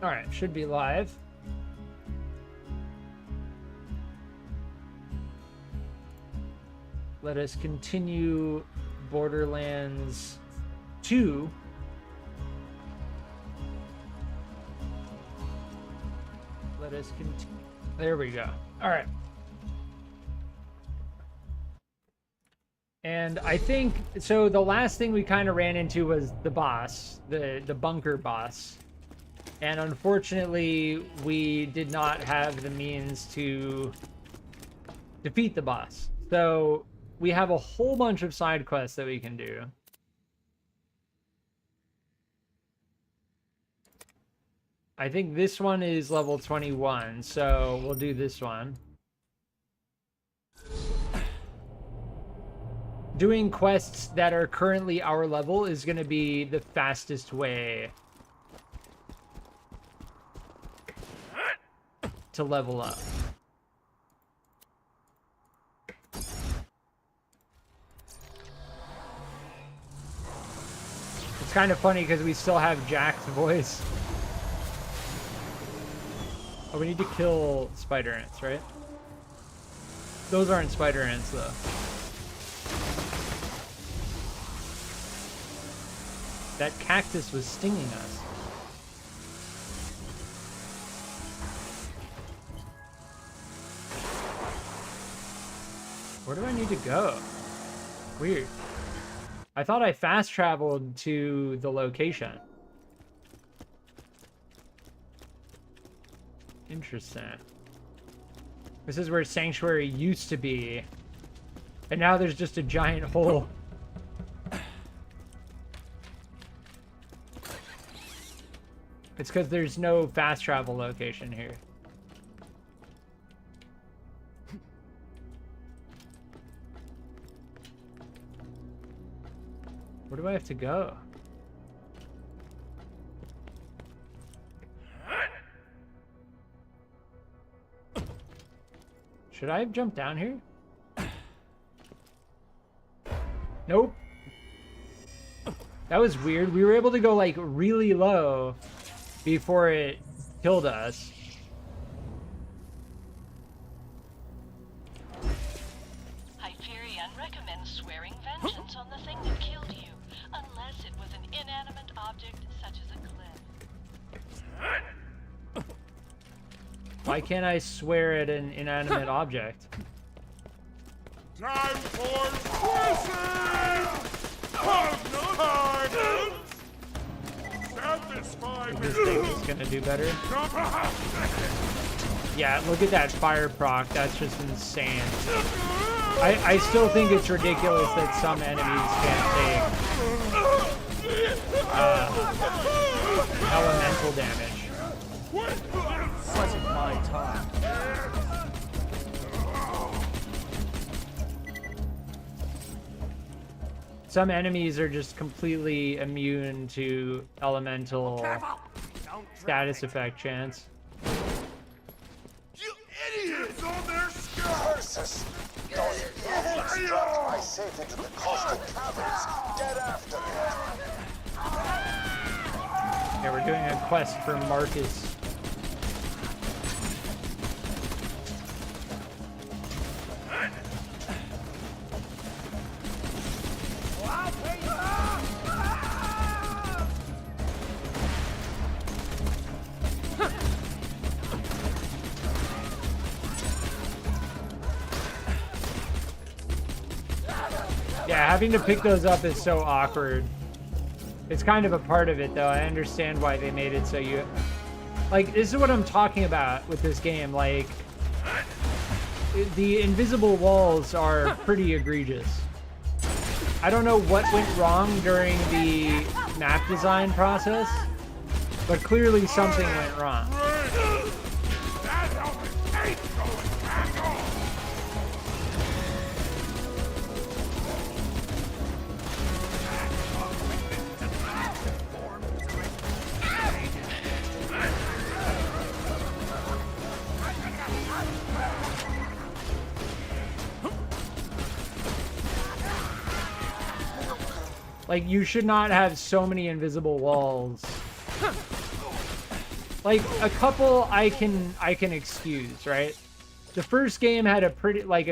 All right, should be live. Let us continue Borderlands 2. Let us continue. There we go. All right. And I think, so the last thing we kind of ran into was the boss, the bunker boss. And unfortunately, we did not have the means to defeat the boss. So we have a whole bunch of side quests that we can do. I think this one is level 21, so we'll do this one. Doing quests that are currently our level is going to be the fastest way to level up. It's kind of funny because we still have Jack's voice. Oh, we need to kill spider ants, right? Those aren't spider ants, though. That cactus was stinging us. Where do I need to go? Weird. I thought I fast traveled to the location. Interesting. This is where Sanctuary used to be. And now there's just a giant hole. It's because there's no fast travel location here. Where do I have to go? Should I have jumped down here? Nope. That was weird. We were able to go like really low before it killed us. Hyperion recommends swearing vengeance on the thing that killed you, unless it was an inanimate object such as a cliff. Why can't I swear at an inanimate object? Time for twisting! Satisfy me! This thing is gonna do better. Yeah, look at that fire proc. That's just insane. I still think it's ridiculous that some enemies can't take elemental damage. Wasn't my time. Some enemies are just completely immune to elemental status effect chance. You idiots on their skirts! Those idiots dropped my safe into the caustic caverns. Get after them. Yeah, we're doing a quest for Marcus. Yeah, having to pick those up is so awkward. It's kind of a part of it, though. I understand why they made it so you... Like, this is what I'm talking about with this game. Like, the invisible walls are pretty egregious. I don't know what went wrong during the map design process, but clearly something went wrong. Like, you should not have so many invisible walls Like, a couple I can excuse, right? The first game had a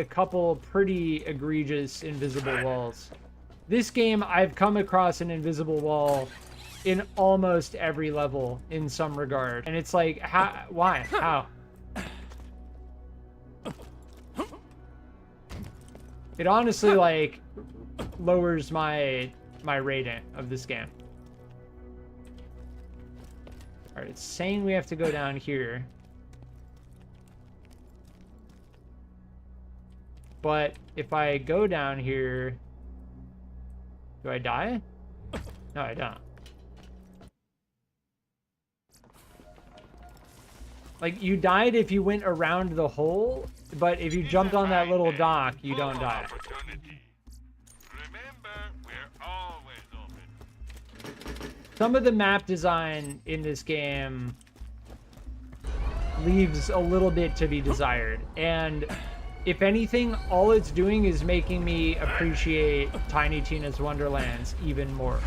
couple pretty egregious invisible walls. This game, I've come across an invisible wall in almost every level in some regard. And it's like, how, why, how? It honestly, like, lowers my rating of this game. All right, it's saying we have to go down here. But if I go down here, do I die? No, I don't. Like, you died if you went around the hole, but if you jumped on that little dock, you don't die. Some of the map design in this game leaves a little bit to be desired. And if anything, all it's doing is making me appreciate Tiny Tina's Wonderlands even more.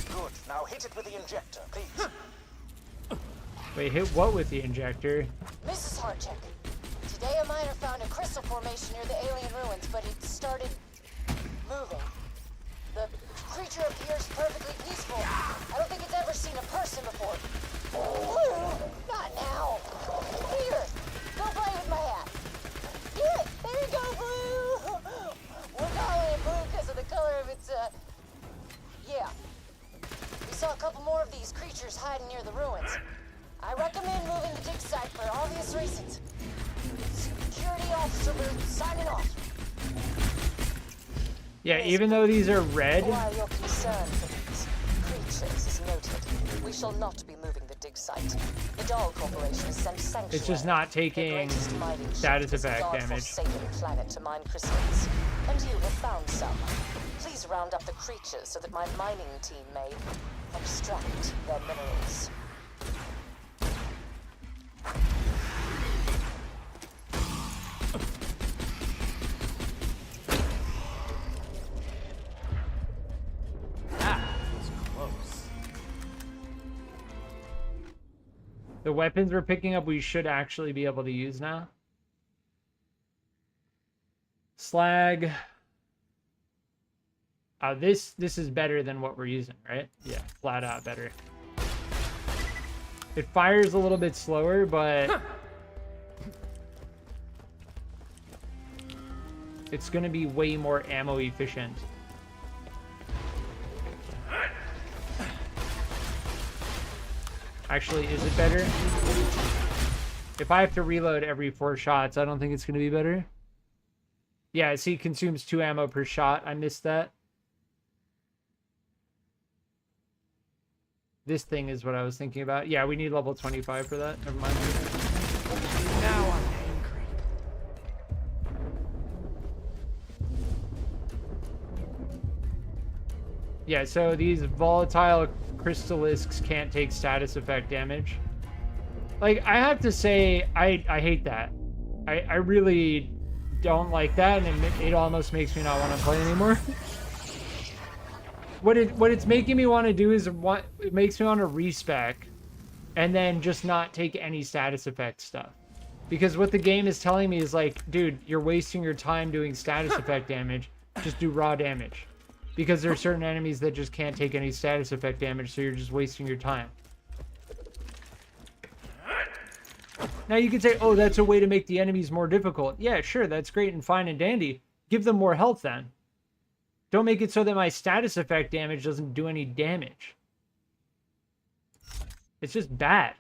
Good. Now hit it with the injector, please. Wait, hit what with the injector? Mrs. Hartcheck, today a miner found a crystal formation near the alien ruins, but it started moving. The creature appears perfectly peaceful. I don't think it's ever seen a person before. Blue! Not now! Here! Go play with my hat! Yeah! There you go, Blue! We're calling it blue because of the color of its, yeah. We saw a couple more of these creatures hiding near the ruins. I recommend moving the dig site for obvious reasons. Security officer, we're signing off. Yeah, even though these are red. While your concern for these creatures is noted, we shall not be moving the dig site. The Doll Corporation has sent sanctuary. It's just not taking status effect damage. Planet to mine crystals, and you have found some. Please round up the creatures so that my mining team may extract their minerals. The weapons we're picking up, we should actually be able to use now. Slag. This is better than what we're using, right? Yeah, flat out better. It fires a little bit slower, but it's going to be way more ammo efficient. Actually, is it better? If I have to reload every 4 shots, I don't think it's going to be better. Yeah, see, consumes 2 ammo per shot. I missed that. This thing is what I was thinking about. Yeah, we need level 25 for that. Never mind. Now I'm angry. Yeah, so these volatile crystalisks can't take status effect damage. Like, I have to say, I hate that. I really don't like that, and it almost makes me not want to play anymore. What it's making me want to do is it makes me want to respec and then just not take any status effect stuff. Because what the game is telling me is like, dude, you're wasting your time doing status effect damage. Just do raw damage. Because there are certain enemies that just can't take any status effect damage, so you're just wasting your time. Now you could say, oh, that's a way to make the enemies more difficult. Yeah, sure, that's great and fine and dandy. Give them more health then. Don't make it so that my status effect damage doesn't do any damage. It's just bad.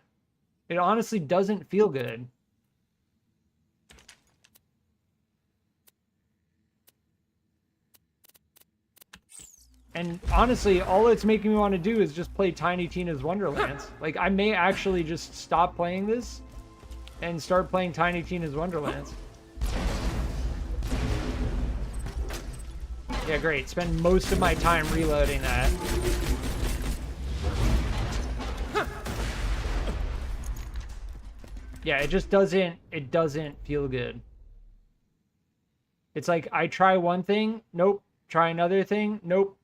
It honestly doesn't feel good. And honestly, all it's making me want to do is just play Tiny Tina's Wonderlands. Like, I may actually just stop playing this and start playing Tiny Tina's Wonderlands. Yeah, great. Spend most of my time reloading that. Yeah, it doesn't feel good. It's like I try one thing, nope. Try another thing, nope.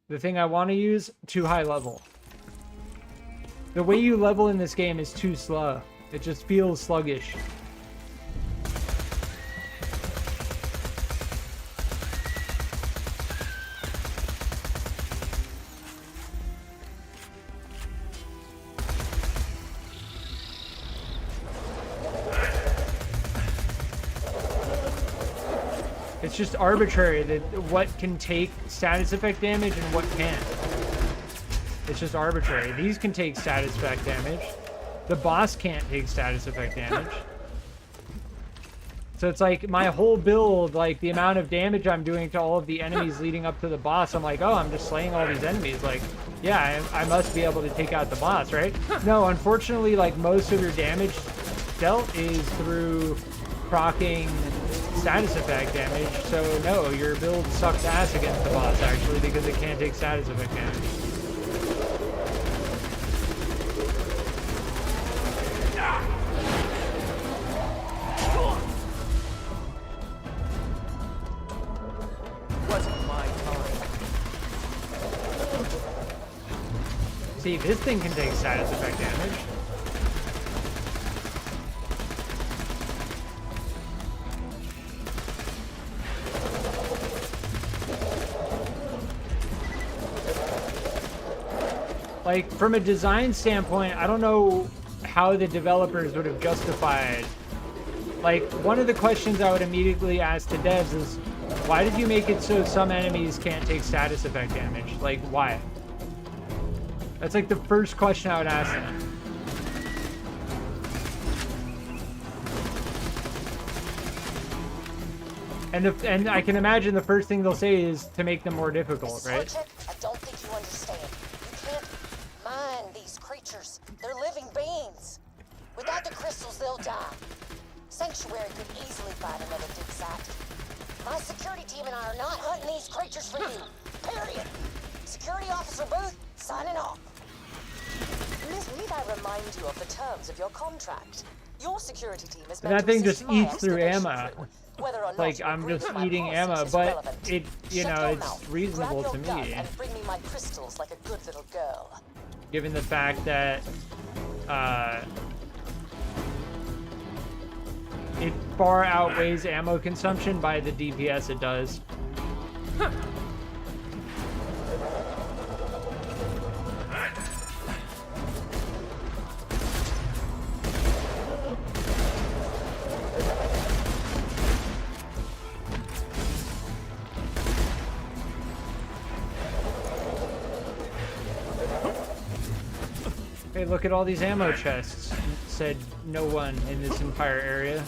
The thing I want to use, too high level. The way you level in this game is too slow. It just feels sluggish. It's just arbitrary that what can take status effect damage and what can't. It's just arbitrary. These can take status effect damage. The boss can't take status effect damage. So it's like my whole build, like the amount of damage I'm doing to all of the enemies leading up to the boss, I'm like, oh, I'm just slaying all these enemies. Like, yeah, I must be able to take out the boss, right? No, unfortunately, like most of your damage dealt is through proccing status effect damage. So no, your build sucks ass against the boss actually because it can't take status effect damage. Wasn't my time. See, this thing can take status effect damage. Like, from a design standpoint, I don't know how the developers would have justified. Like, one of the questions I would immediately ask the devs is, why did you make it so some enemies can't take status effect damage? Like, why? That's like the first question I would ask them. And I can imagine the first thing they'll say is to make them more difficult, Mrs. right? Horchak, I don't think you understand. You can't mine these creatures. They're living beings. Without the crystals, they'll die. Sanctuary could easily find another dig site. My security team and I are not hunting these creatures for you. Period. Security Officer Booth, signing off. Need I remind you of the terms of your contract? Your security team is And meant that to thing assist just my eats through excavation ammo. crew. Whether or not Like, you I'm agree just with my eating policies ammo, is but irrelevant. it, you Shut know, your it's mouth, reasonable grab to your gun, me, and bring me my crystals like a good little girl. given the fact that it far outweighs ammo consumption by the DPS it does. Hey, look at all these ammo chests, said no one in this entire area.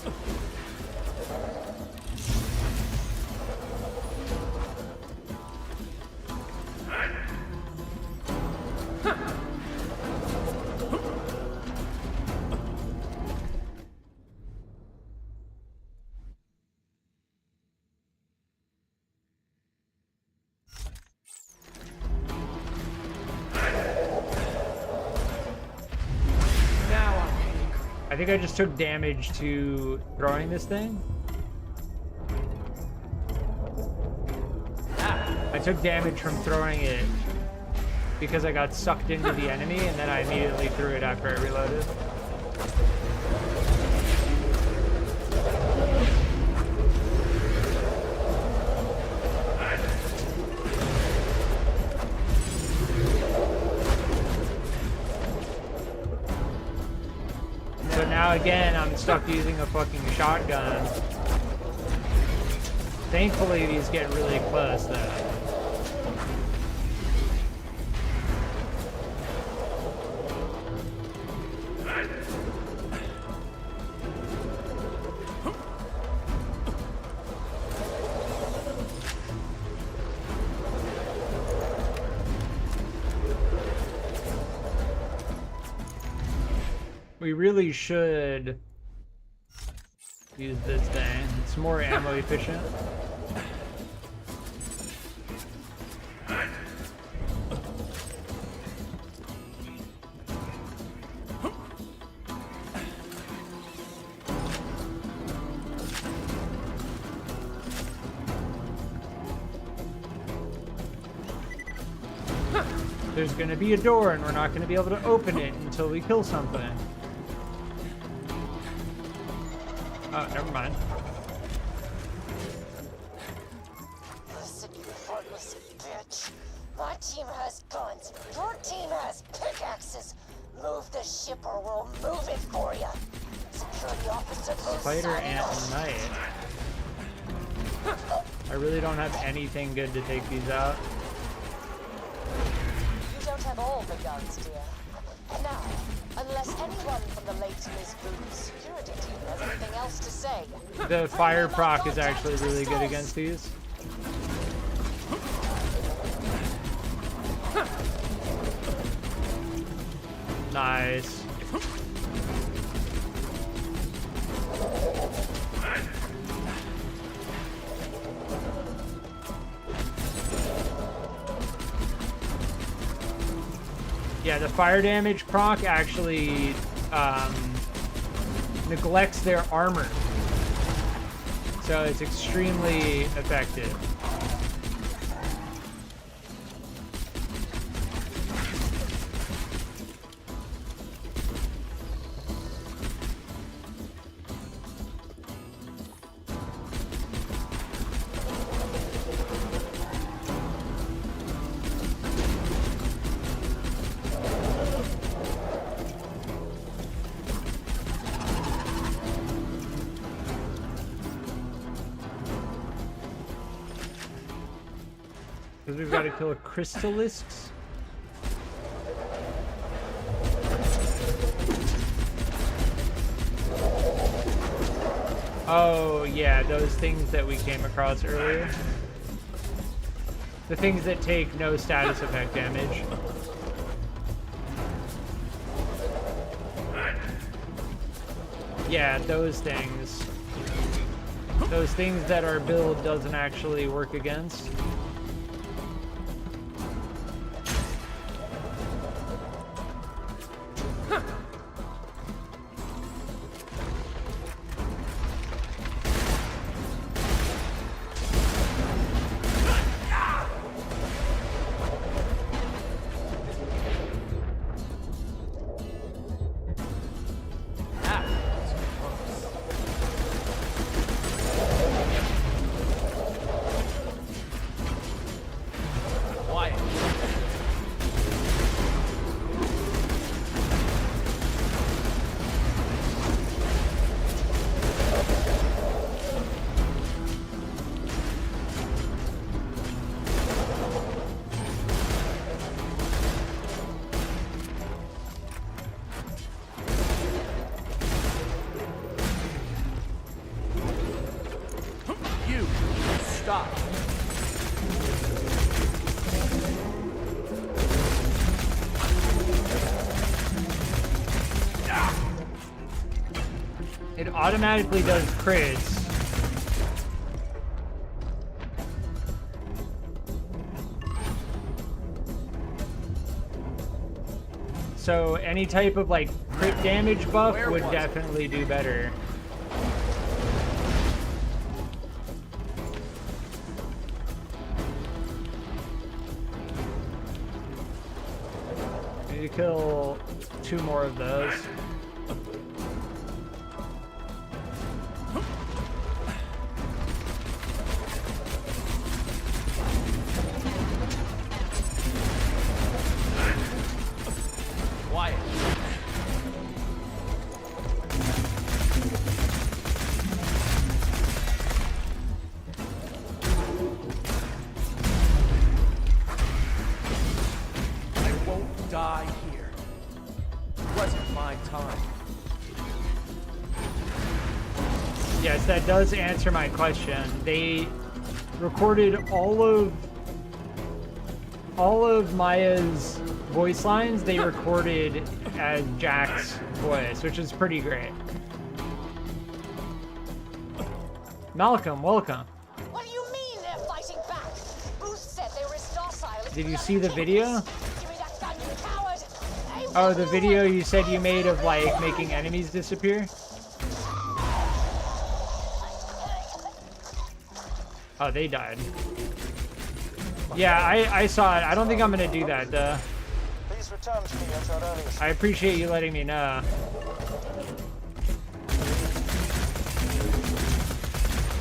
I think I just took damage to throwing this thing. I took damage from throwing it because I got sucked into the enemy and then I immediately threw it after I reloaded. So now again, I'm stuck using a fucking shotgun. Thankfully, these get really close though. We really should use this thing. It's more ammo efficient. there's going to be a door and we're not going to be able to open it until we kill something. Oh, never mind. Listen, you heartless bitch. My team has guns. Your team has pickaxes. Move the ship or we'll move it for you. Security officer moves Spider Ant Knight. I really don't have anything good to take these out. You don't have all the guns, dear. And now, unless anyone from the late Ms. Boo's security team has anything else to say. The fire proc is actually really good against these. Nice. Yeah, the fire damage proc actually neglects their armor. So it's extremely effective. Because we've got to kill crystalisks. Oh, yeah, those things that we came across earlier. The things that take no status effect damage. Yeah, those things. Those things that our build doesn't actually work against. Stop. It automatically does crits. So any type of like crit damage buff would definitely do better. Need to kill 2 more of those. Yes, that does answer my question. They recorded all of Maya's voice lines. They recorded as Jack's voice, which is pretty great. Malcolm, welcome. What do you mean they're fighting back? Booth said they were as docile as Did you see the video? Give me that gun, you coward! Oh, the video you said you made of like making enemies disappear? Oh, they died. Yeah, I saw it. I don't think I'm gonna do that, though. Please return to me at your earliest. I appreciate you letting me know.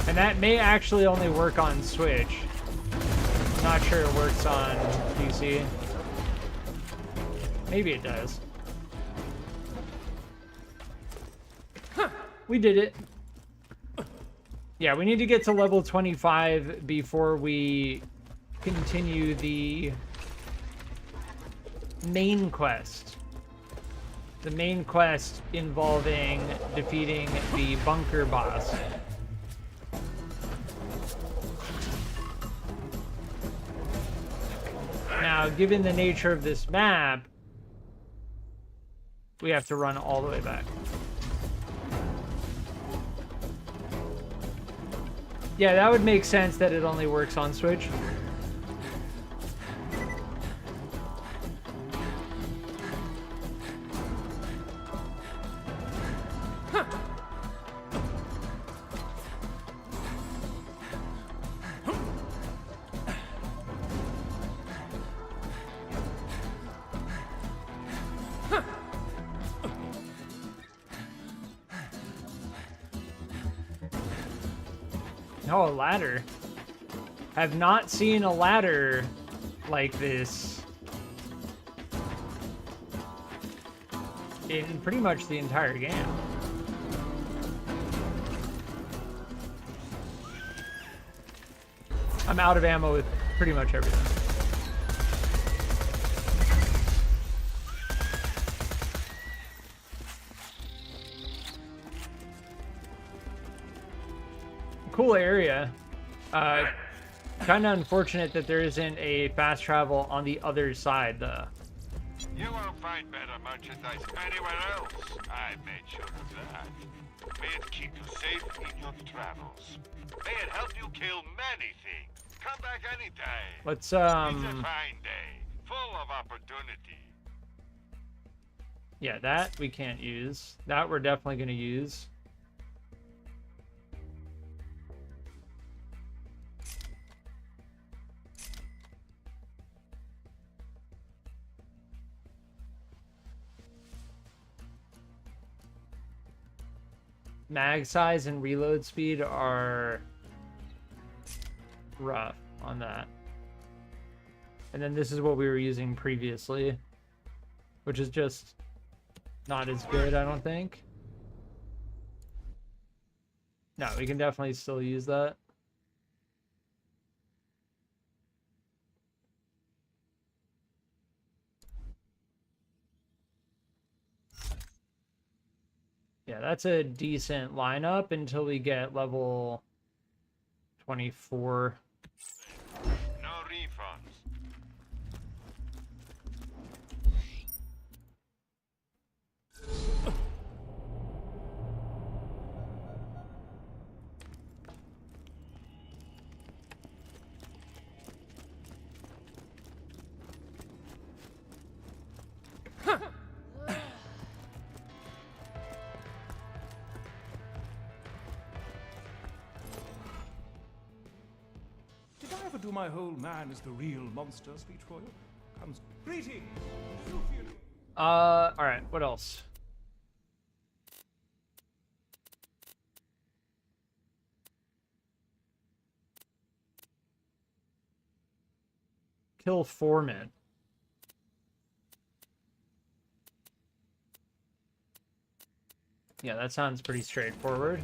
And that may actually only work on Switch. Not sure it works on PC. Maybe it does. We did it. Yeah, we need to get to level 25 before we continue the main quest. The main quest involving defeating the bunker boss. Now, given the nature of this map, we have to run all the way back. Yeah, that would make sense that it only works on Switch. Oh, a ladder. Have not seen a ladder like this in pretty much the entire game. I'm out of ammo with pretty much everything. Cool area. Kind of unfortunate that there isn't a fast travel on the other side, though. You won't find better merchandise anywhere else. I made sure of that. May it keep you safe in your travels. May it help you kill many things. Come back anytime. Let's It's a fine day, full of opportunity. Yeah, that we can't use. That we're definitely going to use. Mag size and reload speed are rough on that. And then this is what we were using previously, which is just not as good, I don't think. No, we can definitely still use that. Yeah, that's a decent lineup until we get level 24. No refunds. Did I ever do my whole man is the real monster speech for you? Comes greetings. All right, what else? Kill Foreman. Yeah, that sounds pretty straightforward.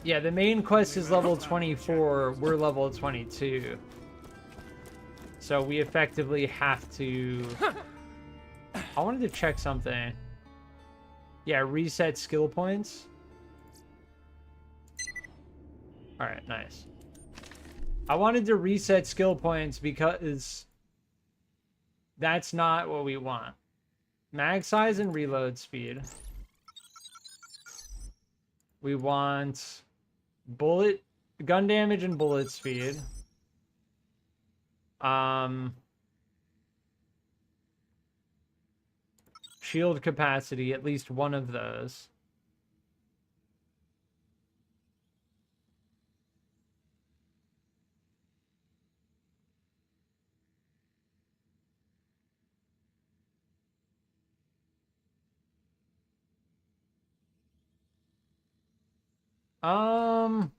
Yeah, the main quest is level 24. We're level 22. So we effectively have to... I wanted to check something. Yeah, reset skill points. Alright, nice. I wanted to reset skill points because that's not what we want. Mag size and reload speed. We want gun damage and bullet speed. Shield capacity, at least one of those. Um,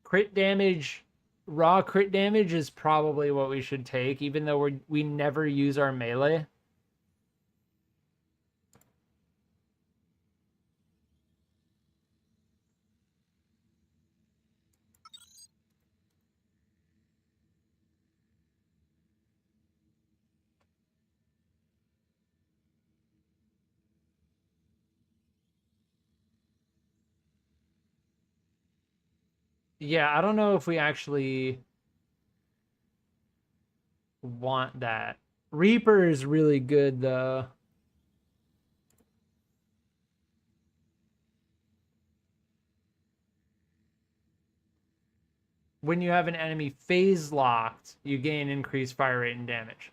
crit damage, raw crit damage is probably what we should take, even though we never use our melee. Yeah, I don't know if we actually want that. Reaper is really good, though. When you have an enemy phase locked, you gain increased fire rate and damage.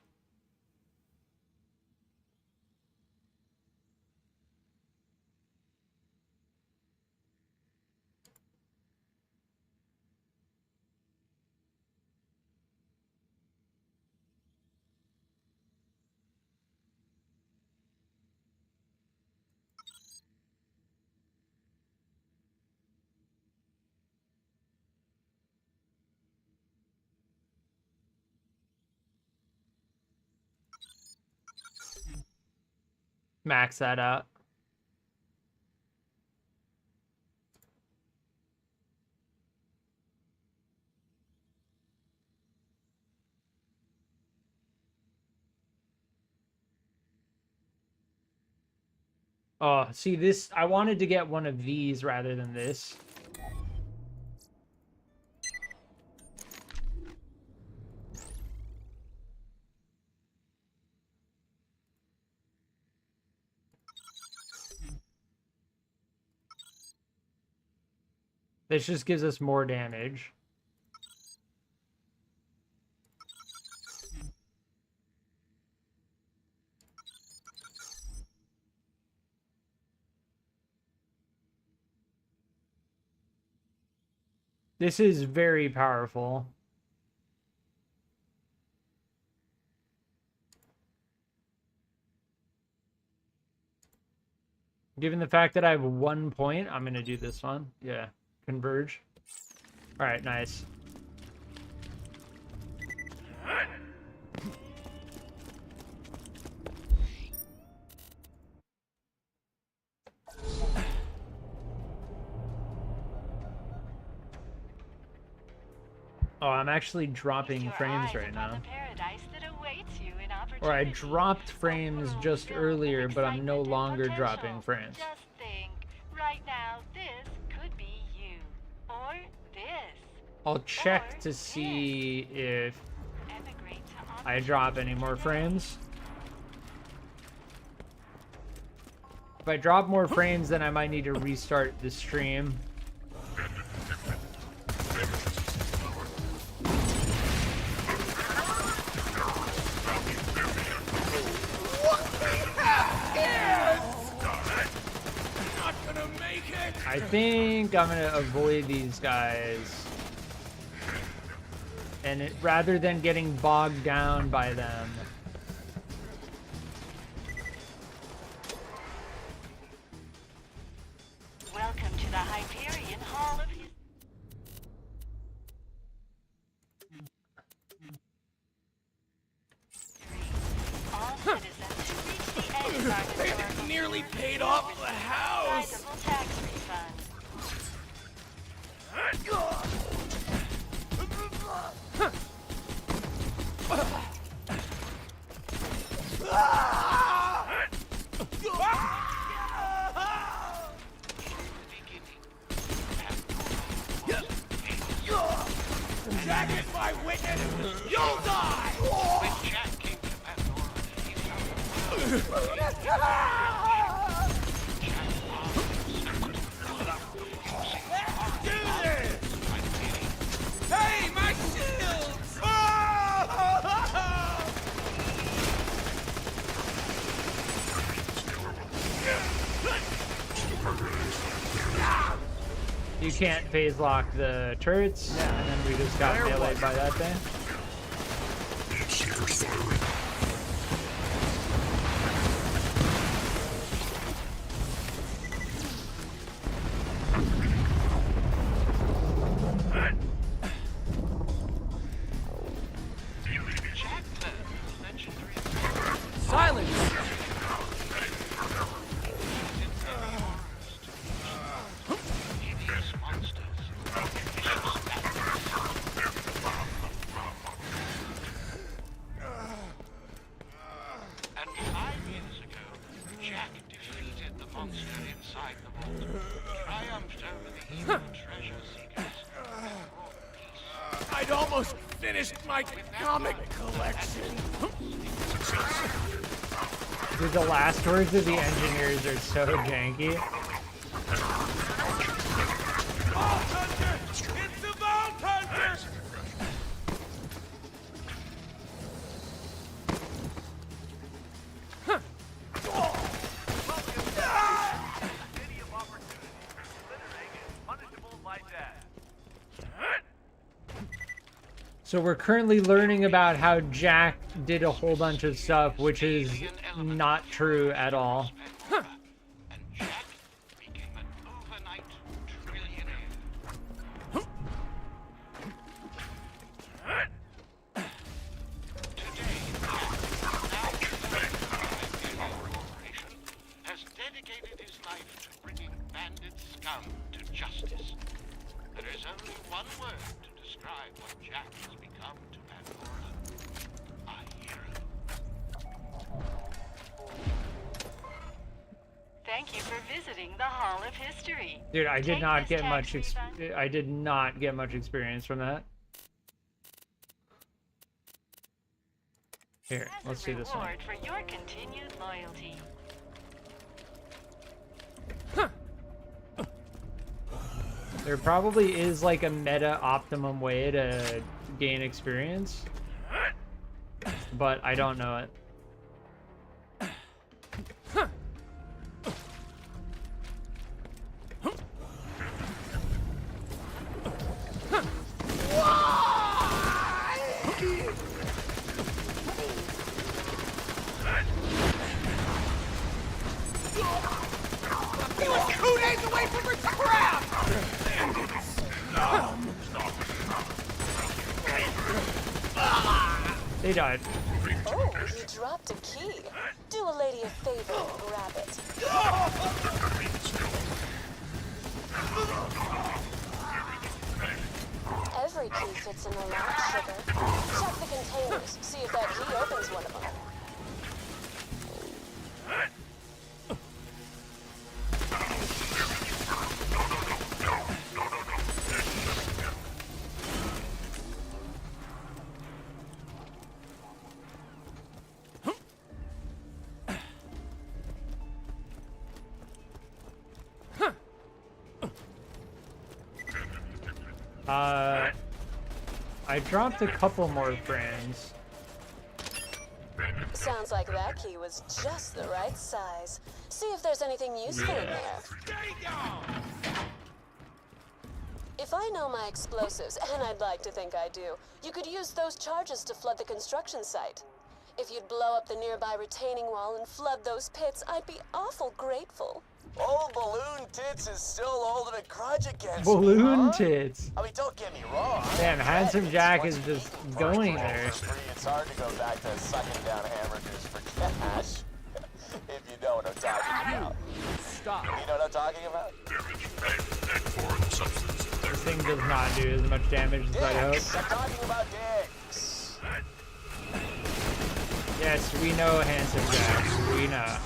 Max that out. Oh, see this, I wanted to get one of these rather than this. This just gives us more damage. This is very powerful. Given the fact that I have 1 point, I'm going to do this one. Yeah, converge. All right, nice. Oh, I'm actually dropping frames right now. Or I dropped frames just earlier, but I'm no longer dropping frames. Just think, right now this could be you, or this. I'll check to see if I drop any more frames. If I drop more frames, then I might need to restart the stream. I think I'm gonna avoid these guys, and rather than getting bogged down by them. Welcome to the Hyperion Hall of History. All citizens who reach the edge of our historical Nearly paid off the house. sizable tax refund. Jack is my witness. You'll die. When Jack came to Pandora, he Do this. Hey, my shields. You can't phase lock the turrets, and then we just got meleeed by that thing. Silence! And 5 years ago, Jack defeated the monster inside the vault, triumphed over the evil treasure seekers, and brought peace. I'd almost finished my comic collection. Dude, the last words of the engineers are so janky. Vault Hunter! It's the Vault Hunter! So we're currently learning about how Jack did a whole bunch of stuff, which is not true at all. And Jack became an overnight trillionaire. Today, Jack, now corporation, has dedicated his life to bringing bandit scum to justice. There is only one word to describe what Jack has become to Pandora. A hero. Thank you for visiting the Hall of History. Dude, I did Take not this get tax much. refund. I did not get much experience from that. Here, As let's a see this one. reward for your continued loyalty. There probably is like a meta optimum way to gain experience, but I don't know it. He was 2 days away from her crap! They died. Oh, you dropped a key. Do a lady a favor and grab it. Every key fits in the lock, sugar. Check the containers. See if that key opens one of them. I dropped a couple more frames. Sounds like that key was just the right size. See if there's anything useful in there. If I know my explosives, and I'd like to think I do, you could use those charges to flood the construction site. If you'd blow up the nearby retaining wall and flood those pits, I'd be awful grateful. Old Balloon Tits is still holding a grudge against Balloon me, huh? tits. I mean, don't get me wrong. Damn, Handsome Jack is just going there. It's hard to go back to sucking down hamburgers for cash. If you know what I'm talking about. Stop. You know what I'm talking about? This thing does not do as much damage as I'd Dicks. hope. I'm talking about dicks. Yes, we know, Handsome Jack. We know.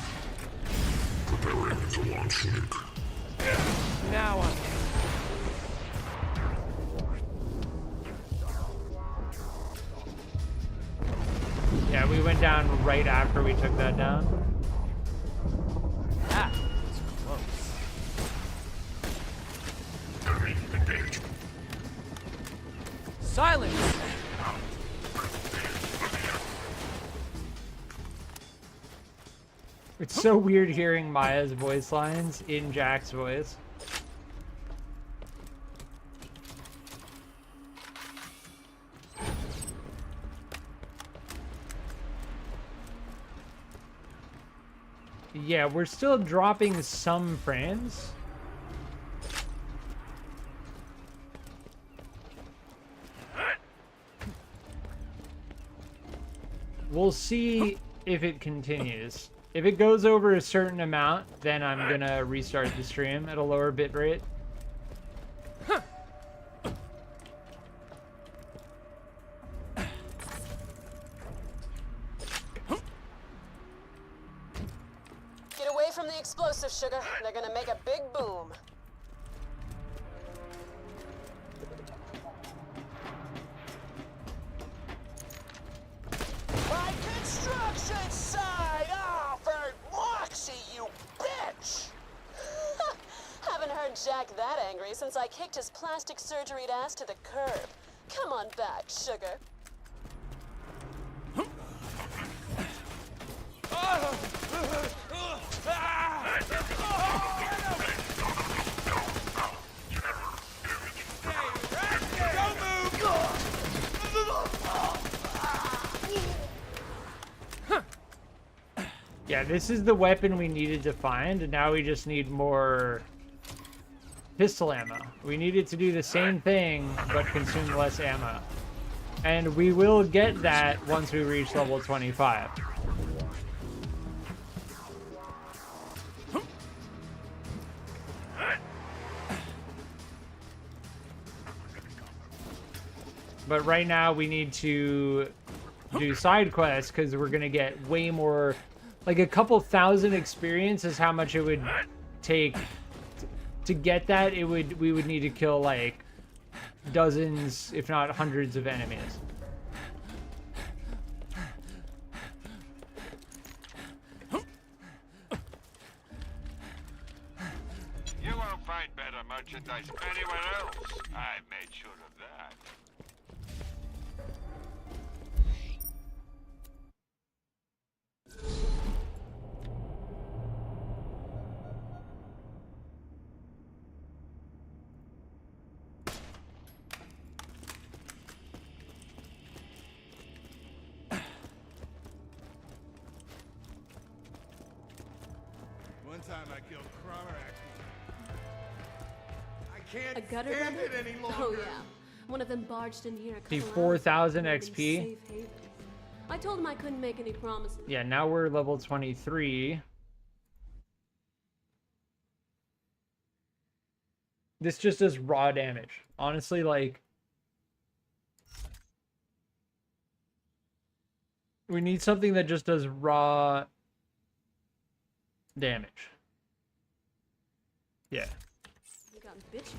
Now I'm... Yeah, we went down right after we took that down. That was close. Silence! It's so weird hearing Maya's voice lines in Jack's voice. Yeah, we're still dropping some frames. We'll see if it continues. If it goes over a certain amount, then I'm gonna restart the stream at a lower bit rate. Get away from the explosive, sugar. They're gonna make a big boom. My construction site! Oh, for Moxie, you bitch! Haven't heard Jack that angry since I kicked his plastic surgeried ass to the curb. Come on back, sugar. Yeah, this is the weapon we needed to find, and now we just need more pistol ammo. We needed to do the same thing, but consume less ammo. And we will get that once we reach level 25. But right now we need to do side quests because we're going to get way more. Like a couple thousand experience is how much it would take to get that. We would need to kill like dozens, if not hundreds of enemies. You won't find better merchandise anywhere else. I made sure of that. One time I killed Cromer I can't A gutter stand gunner? it any longer. Oh yeah. One of them barged in here a couple The hours 4,000 ago, XP. safe haven. I told him I couldn't make any promises. Yeah, now we're level 23. This just does raw damage. Honestly, like, we need something that just does raw damage. Yeah. He got bitchy.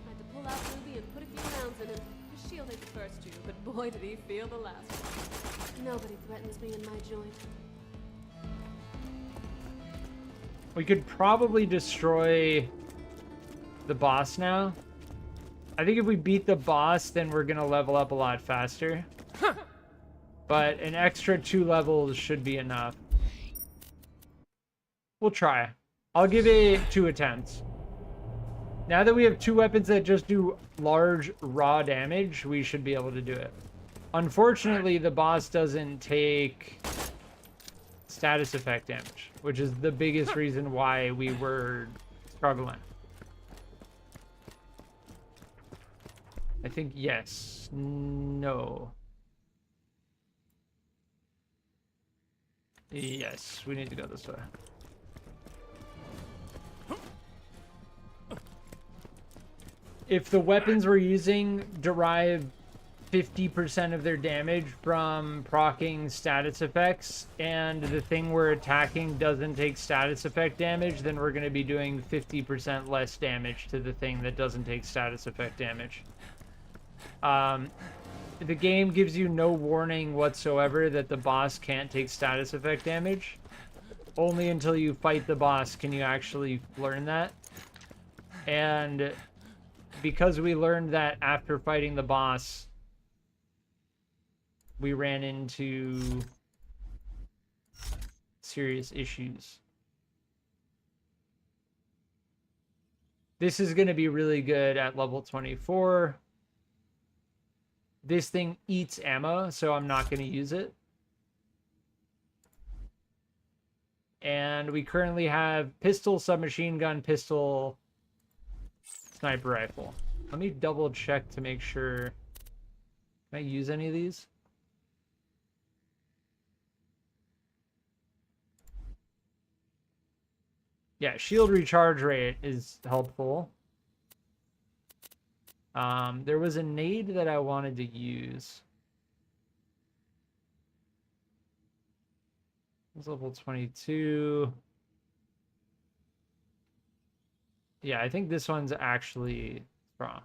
Had to pull out Ruby and put a few rounds in him. His shield ate the first two, but boy did he feel the last one. Nobody threatens me in my joint. We could probably destroy the boss now. I think if we beat the boss, then we're gonna level up a lot faster. But an extra 2 levels should be enough. We'll try. I'll give it 2 attempts. Now that we have 2 weapons that just do large raw damage, we should be able to do it. Unfortunately, the boss doesn't take status effect damage, which is the biggest reason why we were struggling. I think yes. No. Yes, we need to go this way. If the weapons we're using derive 50% of their damage from proccing status effects, and the thing we're attacking doesn't take status effect damage, then we're going to be doing 50% less damage to the thing that doesn't take status effect damage. The game gives you no warning whatsoever that the boss can't take status effect damage. Only until you fight the boss can you actually learn that. And because we learned that after fighting the boss, we ran into serious issues. This is going to be really good at level 24. This thing eats ammo, so I'm not going to use it. And we currently have pistol, submachine gun, pistol, sniper rifle. Let me double check to make sure. Can I use any of these? Yeah, shield recharge rate is helpful. There was a nade that I wanted to use. It's level 22. Yeah, I think this one's actually strong.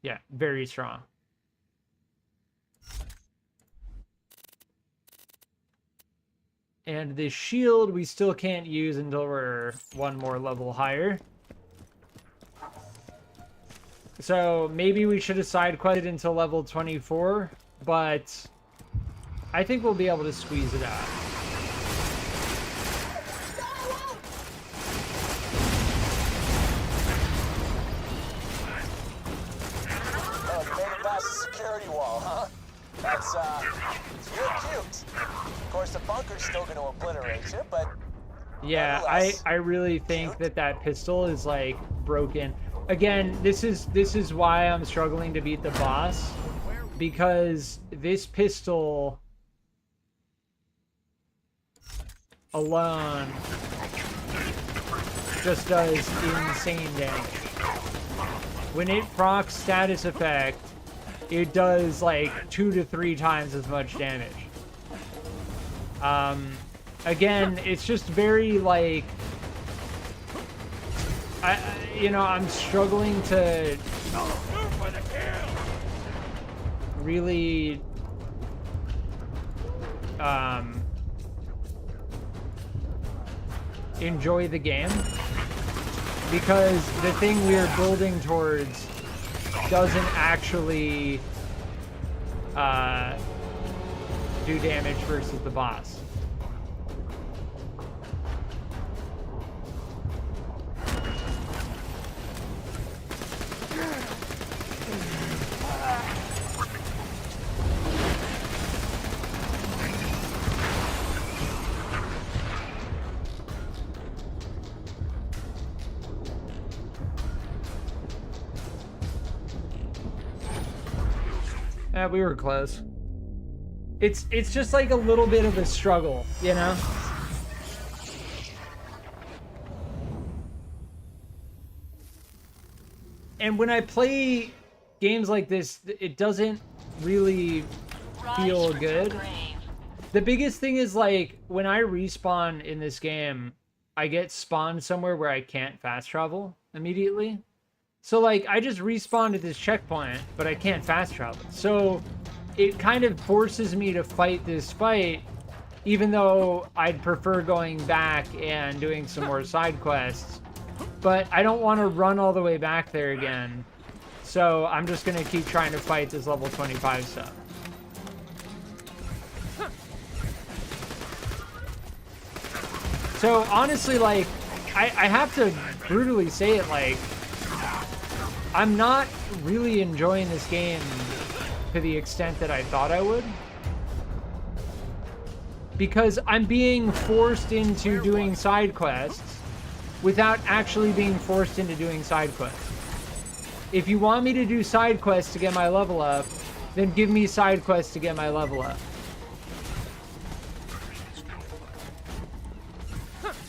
Yeah, very strong. And the shield we still can't use until we're one more level higher. So maybe we should have side quested until level 24, but I think we'll be able to squeeze it out. Oh, you made it past the security wall, huh? That's, you're cute. Of course, the bunker's still gonna obliterate you, but... Yeah, I really think that pistol is, like, broken. Again, this is why I'm struggling to beat the boss. Because this pistol... alone just does insane damage. When it procs status effect, it does like 2 to 3 times as much damage. Again, it's just very like I'm struggling to really enjoy the game, because the thing we're building towards doesn't actually do damage versus the boss. We were close. It's just like a little bit of a struggle, you know? And when I play games like this, it doesn't really feel good. The biggest thing is, like, when I respawn in this game, I get spawned somewhere where I can't fast travel immediately. So, like, I just respawned at this checkpoint, but I can't fast travel. So, it kind of forces me to fight this fight, even though I'd prefer going back and doing some more side quests. But I don't want to run all the way back there again. So, I'm just going to keep trying to fight this level 25 stuff. So, honestly, like, I have to brutally say it, like, I'm not really enjoying this game to the extent that I thought I would. Because I'm being forced into doing side quests without actually being forced into doing side quests. If you want me to do side quests to get my level up, then give me side quests to get my level up.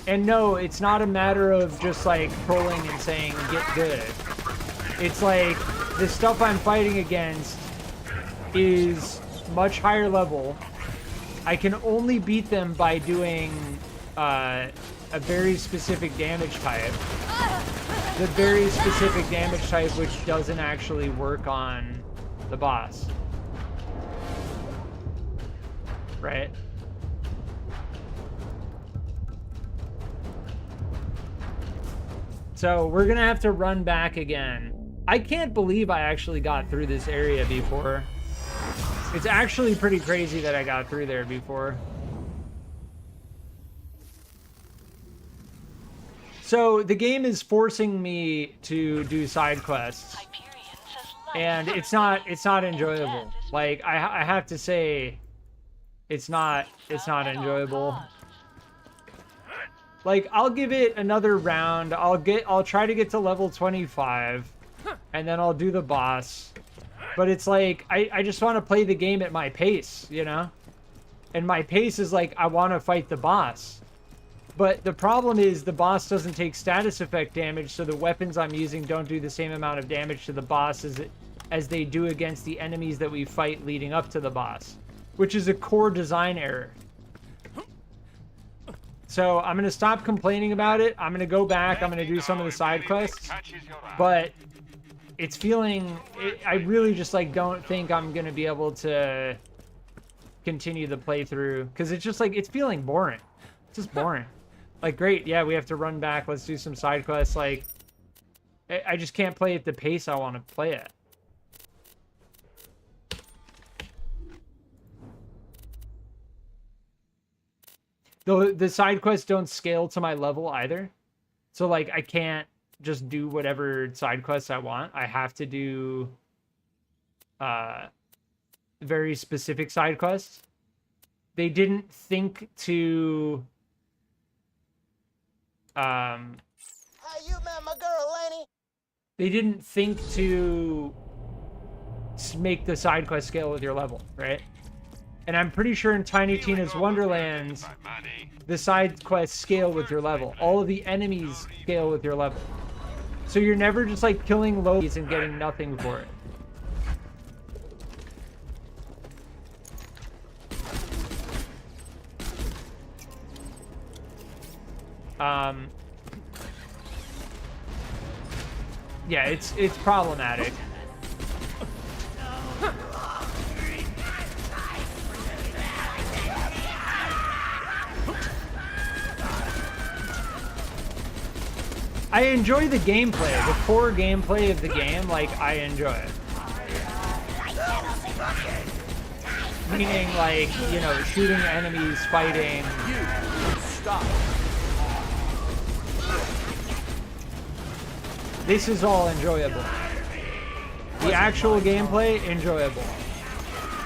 And no, it's not a matter of just like trolling and saying get good. It's like the stuff I'm fighting against is much higher level. I can only beat them by doing a very specific damage type. The very specific damage type which doesn't actually work on the boss. Right? So we're gonna have to run back again. I can't believe I actually got through this area before. It's actually pretty crazy that I got through there before. So the game is forcing me to do side quests, and it's not enjoyable. Like I have to say, it's not enjoyable. Like, I'll give it another round. I'll try to get to level 25, and then I'll do the boss. But it's like, I just want to play the game at my pace, you know? And my pace is like, I want to fight the boss. But the problem is the boss doesn't take status effect damage, so the weapons I'm using don't do the same amount of damage to the boss as they do against the enemies that we fight leading up to the boss, which is a core design error. So I'm going to stop complaining about it. I'm going to go back. I'm going to do some of the side quests. But it's feeling... I really just, like, don't think I'm going to be able to continue the playthrough. Because it's just, like, it's feeling boring. It's just boring. Like, great, yeah, we have to run back. Let's do some side quests. Like, I just can't play at the pace I want to play at. Though the side quests don't scale to my level either. So, like, I can't just do whatever side quests I want. I have to do very specific side quests. They didn't think to... How you met my girl, Lenny? They didn't think to make the side quest scale with your level, right? And I'm pretty sure in Tiny Tina's Wonderlands, the side quests scale with your level. All of the enemies scale with your level. So you're never just like killing lowies and getting nothing for it. Yeah, it's problematic. I enjoy the gameplay, the core gameplay of the game, like, I enjoy it. Meaning, like, you know, shooting enemies, fighting. Stop. This is all enjoyable. The actual gameplay, enjoyable.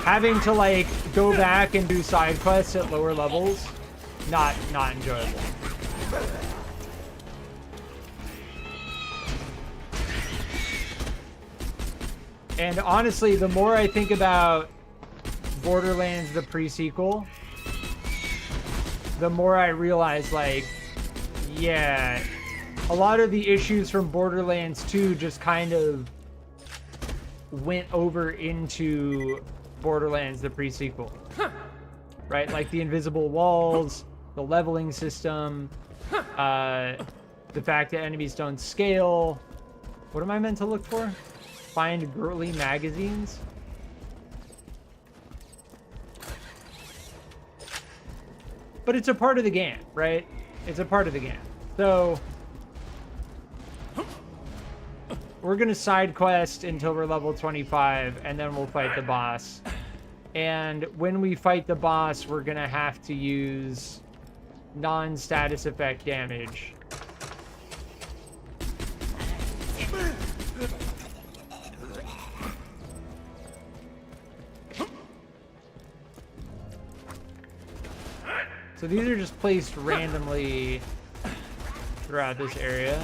Having to, like, go back and do side quests at lower levels, not enjoyable. And honestly, the more I think about Borderlands, the pre-sequel, the more I realize, like, yeah, a lot of the issues from Borderlands 2 just kind of went over into Borderlands, the pre-sequel. Right? Like the invisible walls, the leveling system, the fact that enemies don't scale. What am I meant to look for? Find girly magazines? But it's a part of the game, right? It's a part of the game. So we're gonna side quest until we're level 25, and then we'll fight the boss. And when we fight the boss, we're gonna have to use non-status effect damage. So these are just placed randomly throughout this area.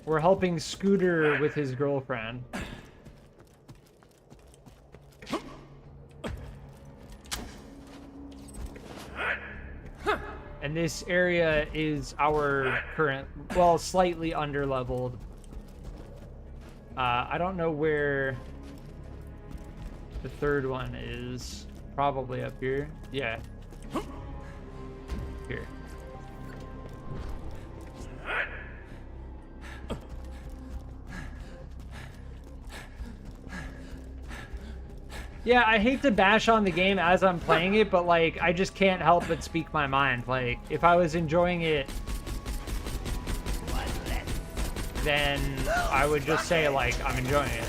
We're helping Scooter with his girlfriend. And this area is our current, well, slightly underleveled. I don't know where the third one is. Probably up here. Yeah. Here. Yeah, I hate to bash on the game as I'm playing it, but, like, I just can't help but speak my mind. Like, if I was enjoying it, then I would just say, like, I'm enjoying it.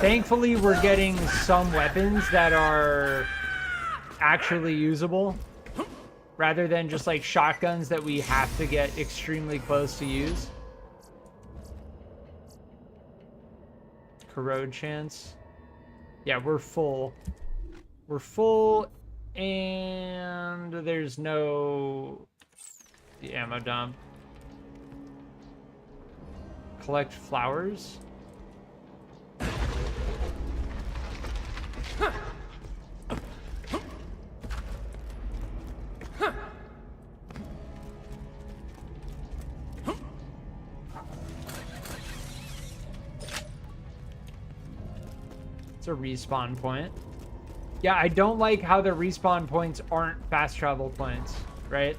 Thankfully, we're getting some weapons that are actually usable. rather than just like shotguns that we have to get extremely close to use. Corrode chance. Yeah, we're full. We're full, and there's no the ammo dump. Collect flowers. It's a respawn point. Yeah, I don't like how the respawn points aren't fast travel points, right?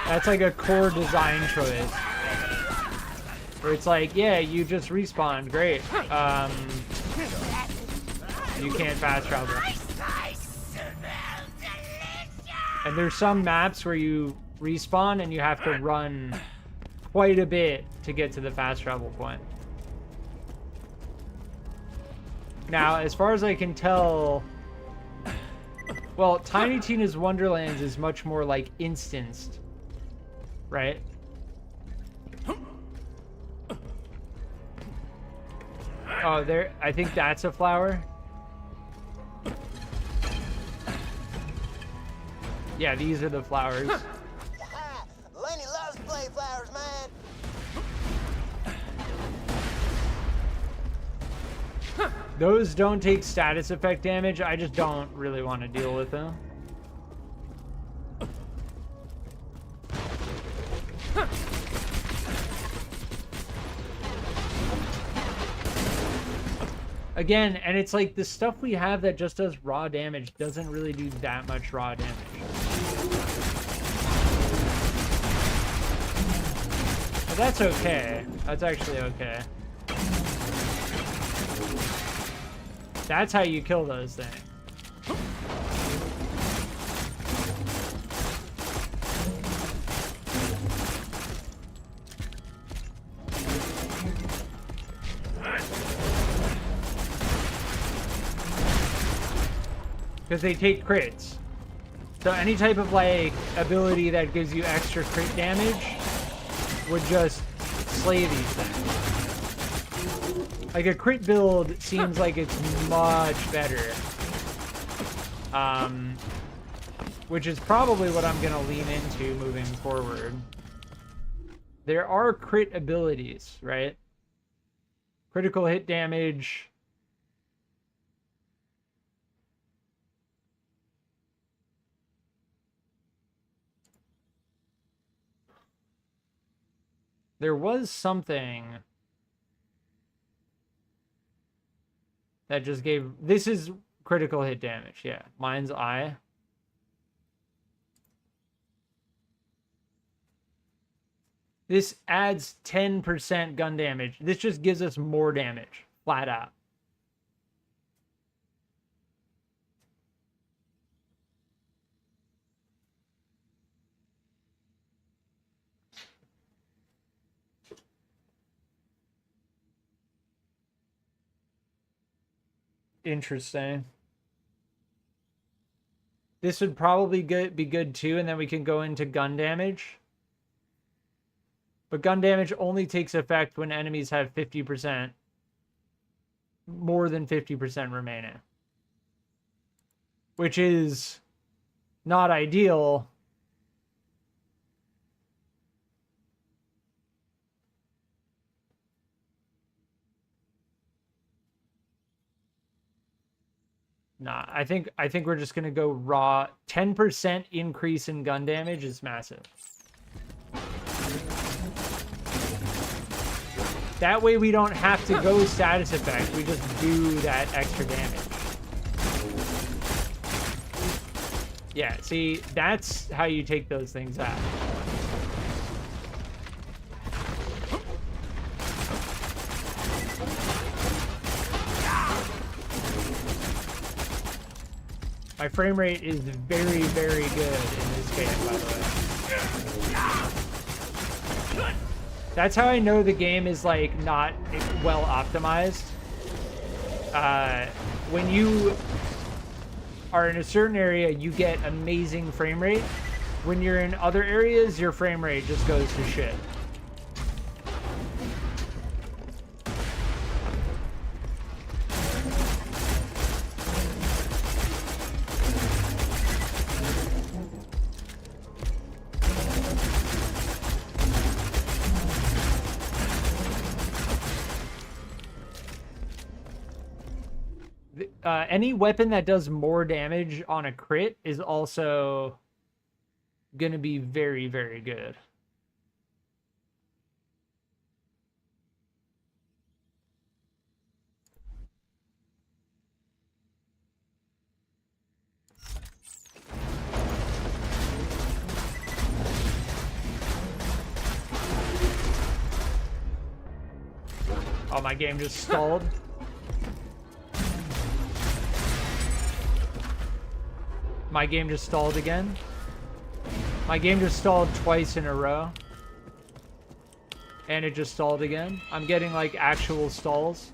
That's like a core design choice. Where it's like, yeah, you just respawned, great. You can't fast travel. And there's some maps where you respawn and you have to run quite a bit to get to the fast travel point. Now, as far as I can tell, well, Tiny Tina's Wonderlands is much more like instanced, right? Oh, there, I think that's a flower. Yeah, these are the flowers. Lenny loves play flowers, man. Those don't take status effect damage. I just don't really want to deal with them. Again, and it's like the stuff we have that just does raw damage doesn't really do that much raw damage. But that's okay. That's actually okay. That's how you kill those things. Because they take crits. So any type of like ability that gives you extra crit damage would just slay these things. Like a crit build seems like it's much better. Which is probably what I'm gonna lean into moving forward. There are crit abilities, right? Critical hit damage. There was something that just gave... This is critical hit damage, yeah. Mind's Eye. This adds 10% gun damage. This just gives us more damage, flat out. Interesting. This would probably be good too, and then we can go into gun damage. But gun damage only takes effect when enemies have 50%, more than 50% remaining. Which is not ideal. Nah, I think we're just gonna go raw. 10% increase in gun damage is massive. That way we don't have to go status effect. We just do that extra damage. Yeah, see, that's how you take those things out. My frame rate is very, very good in this game, by the way. That's how I know the game is like not well optimized. When you are in a certain area, you get amazing frame rate. When you're in other areas, your frame rate just goes to shit. Any weapon that does more damage on a crit is also gonna be very, very good. Oh, my game just stalled. My game just stalled again. My game just stalled twice in a row. And it just stalled again. I'm getting like actual stalls.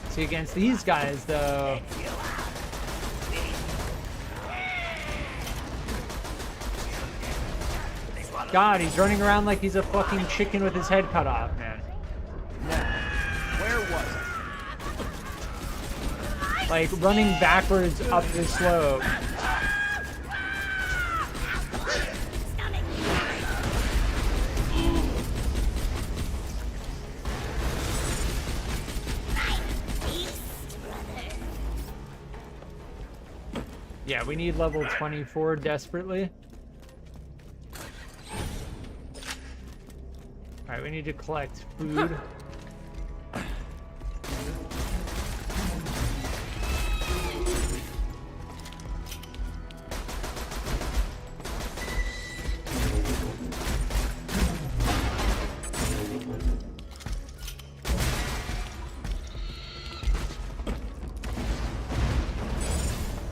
See, against these guys though, God, he's running around like he's a fucking chicken with his head cut off, man. Where was it? Like running backwards up the slope. Yeah, we need level 24 desperately. Alright, we need to collect food.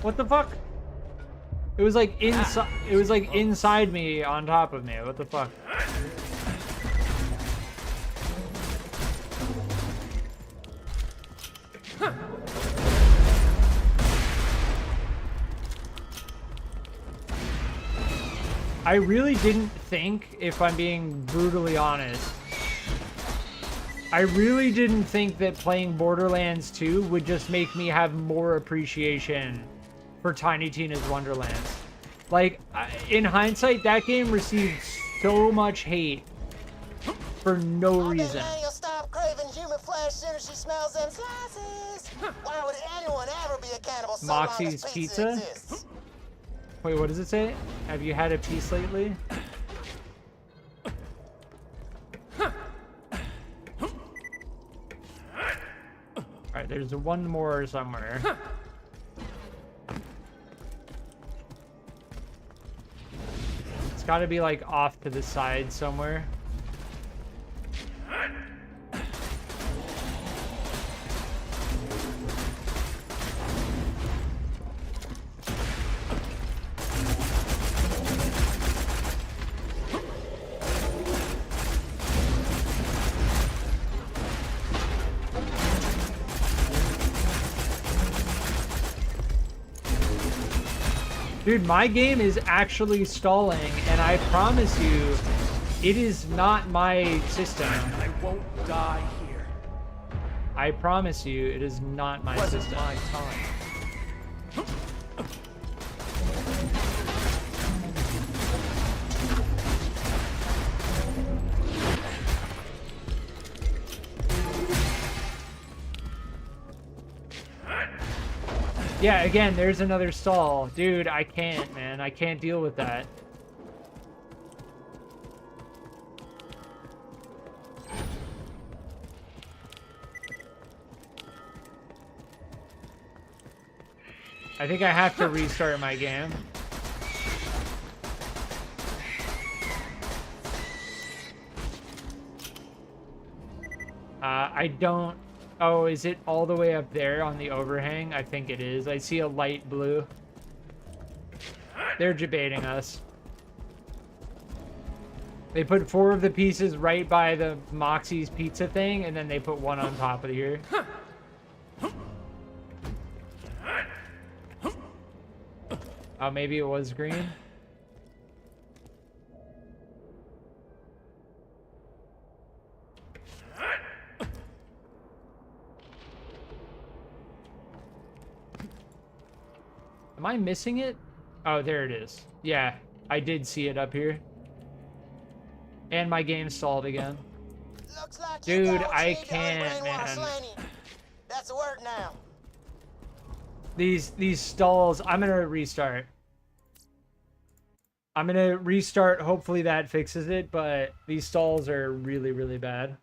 What the fuck? It was like inside. It was like inside me, on top of me. What the fuck? I really didn't think, if I'm being brutally honest, I really didn't think that playing Borderlands 2 would just make me have more appreciation for Tiny Tina's Wonderlands. Like, in hindsight, that game received so much hate for no reason. Stop craving human flesh as soon as she smells them slices. Why would anyone ever be a cannibal so long as Moxie's pizza Pizza? exists? Wait, what does it say? Have you had a piece lately? Alright, there's one more somewhere. It's gotta be like off to the side somewhere. Dude, my game is actually stalling, and I promise you, it is not my system. I won't die here. I promise you, it is not my Wasn't system. my time. Yeah, again, there's another stall. Dude, I can't, man. I can't deal with that. I think I have to restart my game. I don't... Oh, is it all the way up there on the overhang? I think it is. I see a light blue. They're debating us. They put 4 of the pieces right by the Moxie's pizza thing, and then they put 1 on top of here. Oh, maybe it was green. Am I missing it? Oh, there it is. Yeah, I did see it up here. And my game stalled again. Looks like Dude, I can't, man. That's the word now. These stalls, I'm gonna restart. I'm gonna restart, hopefully that fixes it, but these stalls are really, really bad.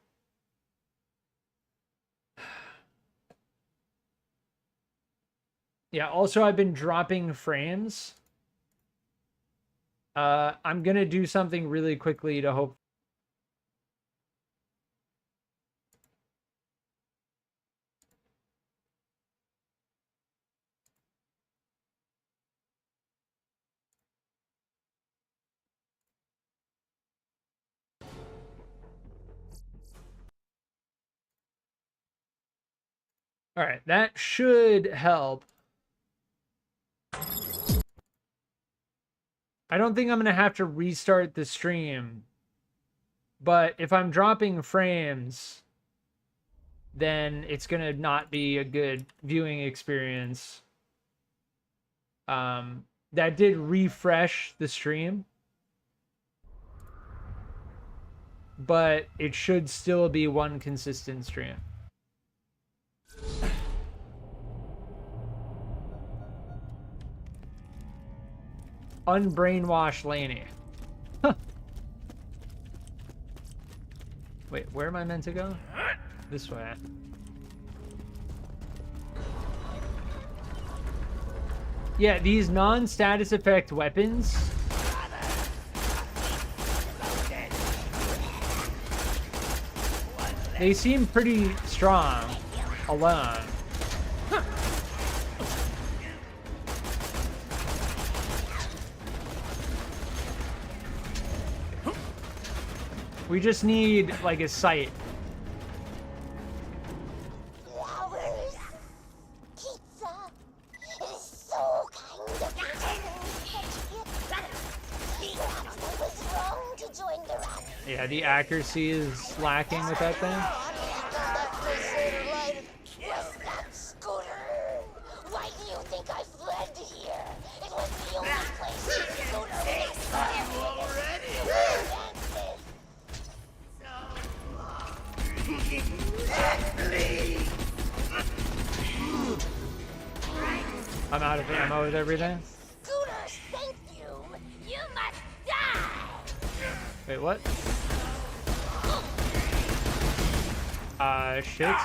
Yeah, also I've been dropping frames. I'm gonna do something really quickly to hope. All right, that should help. I don't think I'm going to have to restart the stream. But if I'm dropping frames, then it's going to not be a good viewing experience. That did refresh the stream. But it should still be one consistent stream. Unbrainwash Laney. Huh. Wait, where am I meant to go? This way. Yeah, these non-status effect weapons. They seem pretty strong alone. We just need, like, a sight. Flowers. Pizza. It is so kind of you to perhaps I was wrong to join the ranks. Yeah, the accuracy is lacking with that thing. Was that Scooter? Why do you think I fled here? It was the only place Scooter would explode. I'm out of ammo with everything. Scooters, thank you. You must die. Wait, what? Shit.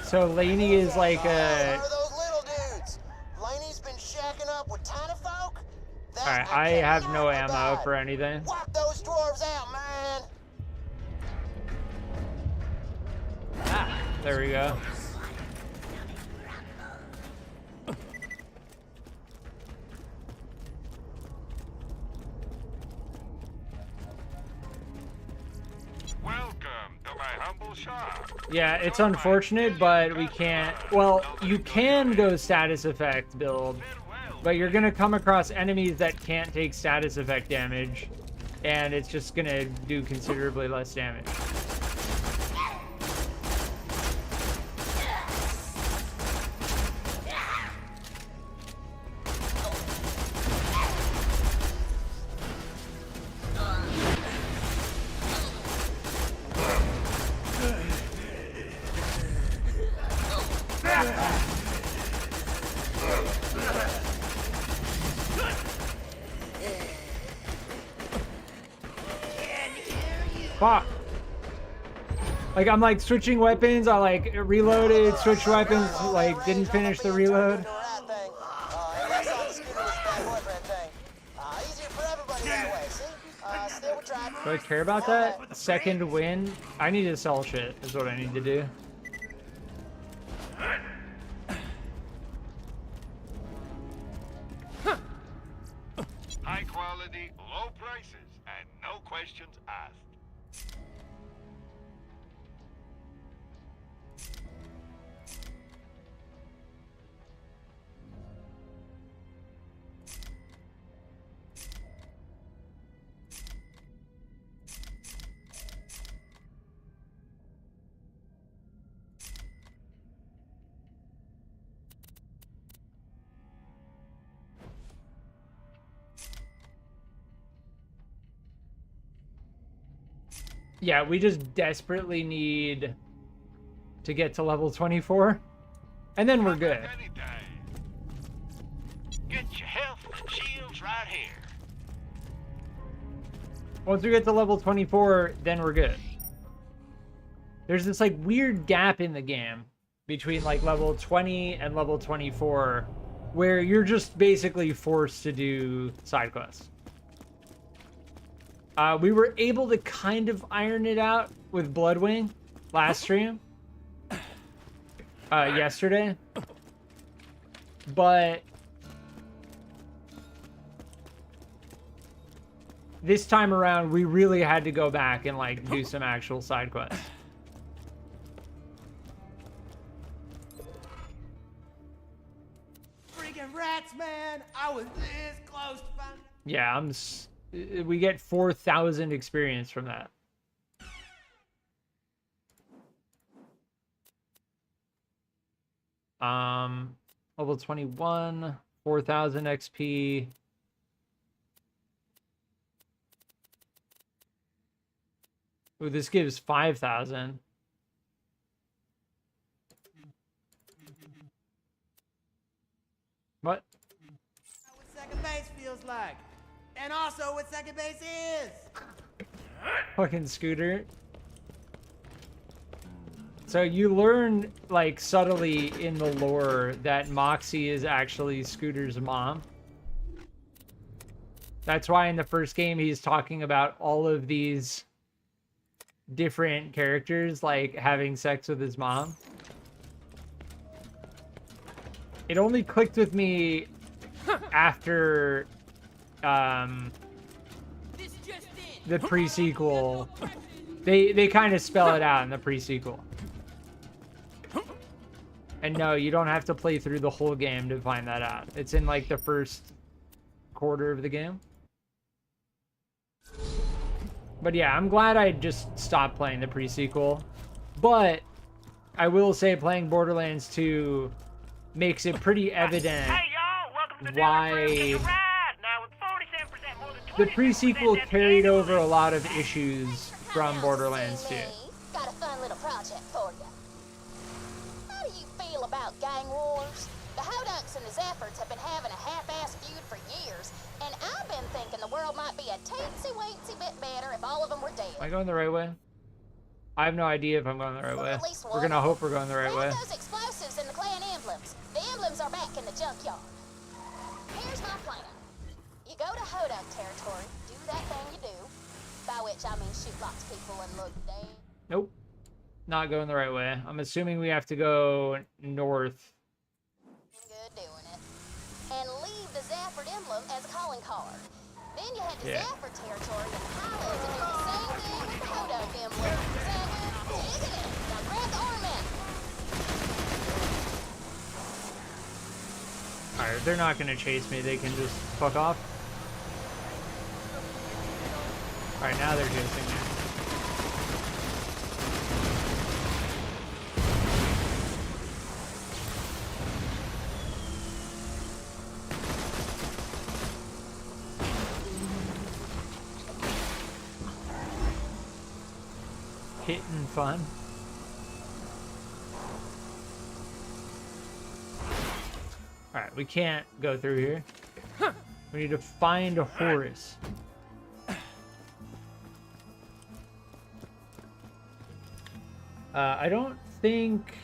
So Laney is like a... Those little dudes. Laney's been shacking up with tiny folk. Alright, I have no ammo for anything. Wipe those dwarves out, man. Ah, there we go. Welcome to my humble shop. Yeah, it's unfortunate, but we can't... Well, you can go status effect build, but you're gonna come across enemies that can't take status effect damage, and it's just gonna do considerably less damage. Fuck. Like, I'm like switching weapons. I like reloaded, switched weapons, like didn't finish the reload. Still with drive. Do I care about that? Second win? I need to sell shit, is what I need to do. High quality, low prices, and no questions asked. Yeah, we just desperately need to get to level 24, and then we're good. Get your health and shields right here. Once we get to level 24, then we're good. There's this like weird gap in the game between like level 20 and level 24 where you're just basically forced to do side quests. We were able to kind of iron it out with Bloodwing last stream. Yesterday. But this time around, we really had to go back and like do some actual side quests. Freaking rats, man! I was this close to finding. Yeah, we get 4,000 experience from that. Level 21, 4,000 XP. Ooh, this gives 5,000. What? What second base feels like. And also what second base is. Fucking Scooter. So you learn, like, subtly in the lore that Moxie is actually Scooter's mom. That's why in the first game he's talking about all of these different characters, like, having sex with his mom. It only clicked with me after the pre-sequel. They kind of spell it out in the pre-sequel. And no, you don't have to play through the whole game to find that out. It's in like the first quarter of the game. But yeah, I'm glad I just stopped playing the pre-sequel. But I will say playing Borderlands 2 makes it pretty evident why the pre-sequel carried over a lot of issues from Borderlands 2. Got a fun little project for you. How do you feel about gang wars? The Hodunks and the Zephyrs have been having a half-assed feud for years, and I've been thinking the world might be a teensy-weensy bit better if all of them were dead. Am I going the right way? I have no idea if I'm going the right way. We're gonna hope we're going the right way. Those explosives and the clan emblems. The emblems are back in the junkyard. Here's my plan. You go to Hodunk territory, do that thing you do, by which I mean shoot lots of people and look dead. Nope. Not going the right way. I'm assuming we have to go north. Good doing it. And leave the Zafford emblem as a calling card. Then you head to Zafford territory and Holland to do the same thing with the Hodunk emblem. So, dig it. Now grab the ornament. Alright, they're not gonna chase me. They can just fuck off. Alright, now they're chasing me. Hitting fun. Alright, we can't go through here. We need to find a Horus. I don't think...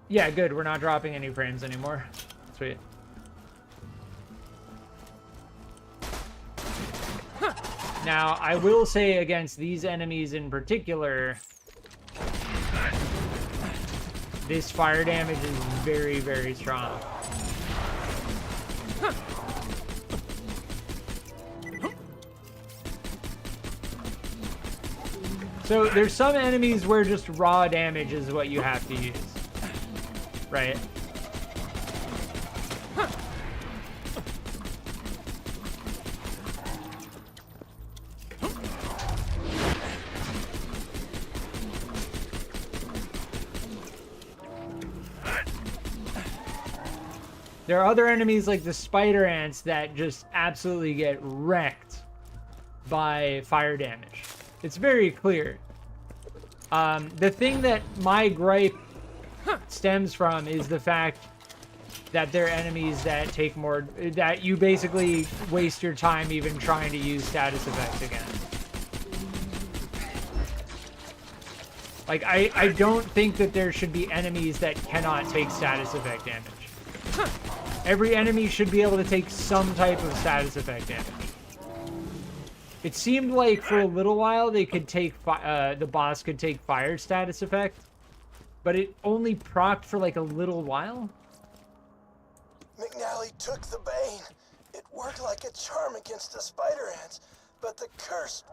Yeah, good. We're not dropping any frames anymore. Sweet. Now, I will say against these enemies in particular, this fire damage is very, very strong. So there's some enemies where just raw damage is what you have to use, right? There are other enemies like the spider ants that just absolutely get wrecked by fire damage. It's very clear. The thing that my gripe stems from is the fact that they're enemies that take more, that you basically waste your time even trying to use status effects again. Like, I don't think that there should be enemies that cannot take status effect damage. Every enemy should be able to take some type of status effect damage. It seemed like for a little while they could take the boss could take fire status effect, but it only procced for like a little while. McNally took the bane. It worked like a charm against the spider ants, but the curse...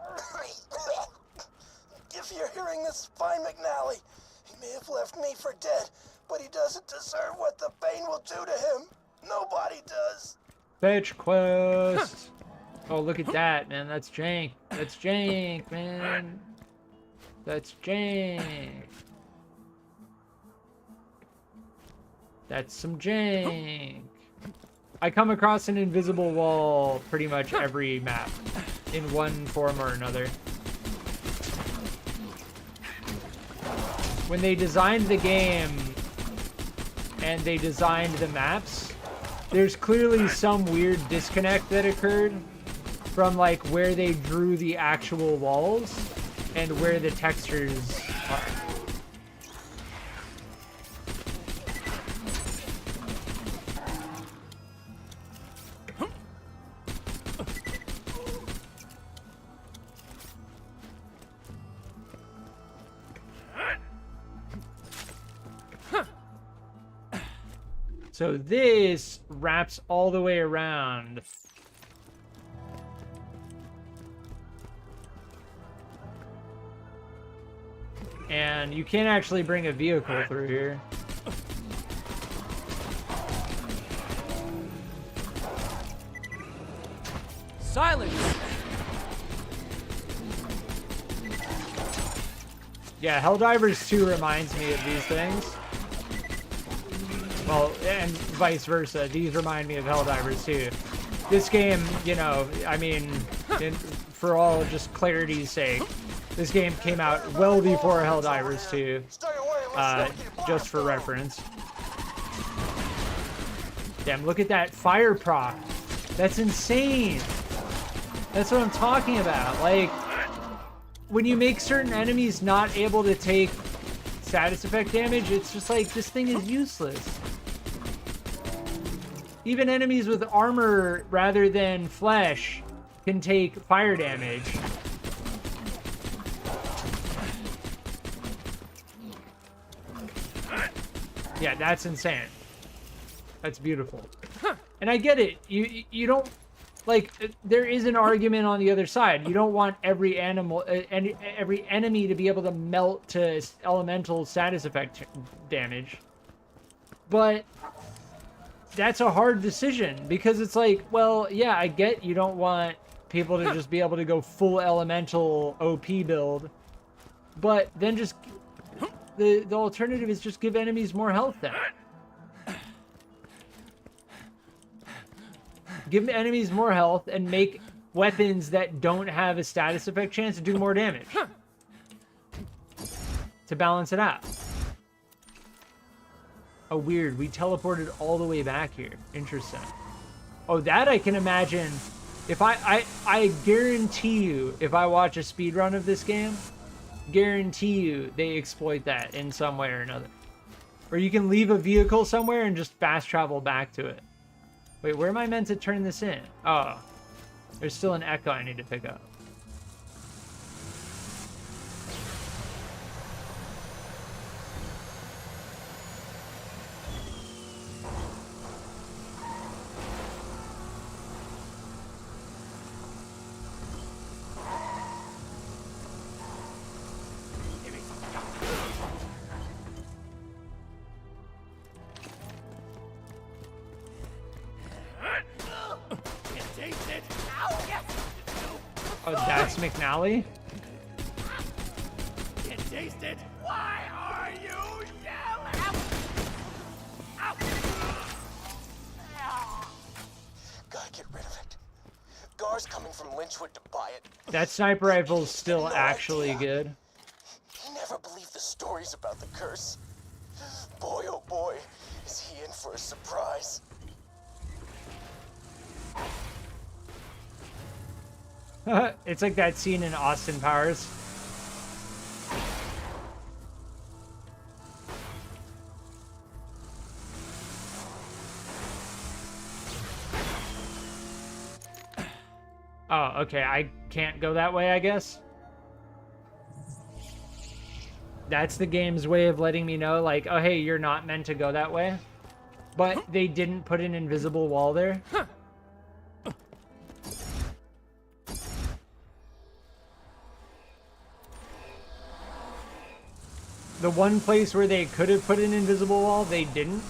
If you're hearing this, find McNally. He may have left me for dead, but he doesn't deserve what the bane will do to him. Nobody does. Fetch quest. Oh, look at that, man. That's jank. That's jank, man. That's jank. That's some jank. I come across an invisible wall pretty much every map in one form or another. When they designed the game and they designed the maps, there's clearly some weird disconnect that occurred from like where they drew the actual walls and where the textures are. So this wraps all the way around. And you can't actually bring a vehicle through here. Silence! Yeah, Helldivers 2 reminds me of these things. Well, and vice versa. These remind me of Helldivers 2. This game, you know, I mean, for all just clarity's sake, this game came out well before Helldivers 2, just for reference. Damn, look at that fire proc. That's insane. That's what I'm talking about. Like, when you make certain enemies not able to take status effect damage, it's just like, this thing is useless. Even enemies with armor rather than flesh can take fire damage. Yeah, that's insane. That's beautiful. And I get it. You don't, like, there is an argument on the other side. You don't want every animal and every enemy to be able to melt to elemental status effect damage. But that's a hard decision because it's like, well, yeah, I get you don't want people to just be able to go full elemental OP build, but then just the alternative is just give enemies more health then. Give enemies more health and make weapons that don't have a status effect chance to do more damage. To balance it out. Oh, weird. We teleported all the way back here. Interesting. Oh, that I can imagine. If I guarantee you, if I watch a speedrun of this game, guarantee you they exploit that in some way or another. Or you can leave a vehicle somewhere and just fast travel back to it. Wait, where am I meant to turn this in? Oh, there's still an echo I need to pick up. Oh, that's McNally? Can taste it. Why are you yelling? Gotta get rid of it. Gar's coming from Lynchwood to buy it. That sniper rifle's still No actually idea. good. He never believed the stories about the curse. Boy, oh boy, is he in for a surprise. It's like that scene in Austin Powers. Oh, okay, I can't go that way, I guess. That's the game's way of letting me know, like, oh, hey, you're not meant to go that way. But they didn't put an invisible wall there. The one place where they could have put an invisible wall, they didn't.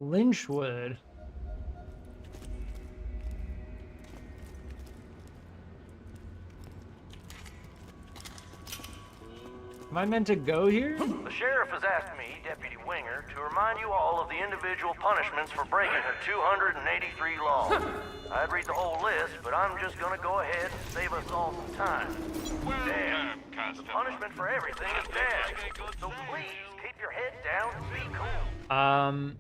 Lynchwood. Am I meant to go here? The sheriff has asked me, Deputy Winger, to remind you all of the individual punishments for breaking her 283 laws. I'd read the whole list, but I'm just gonna go ahead and save us all some time. Damn, the punishment for everything is death. So please, keep your head down and be cool.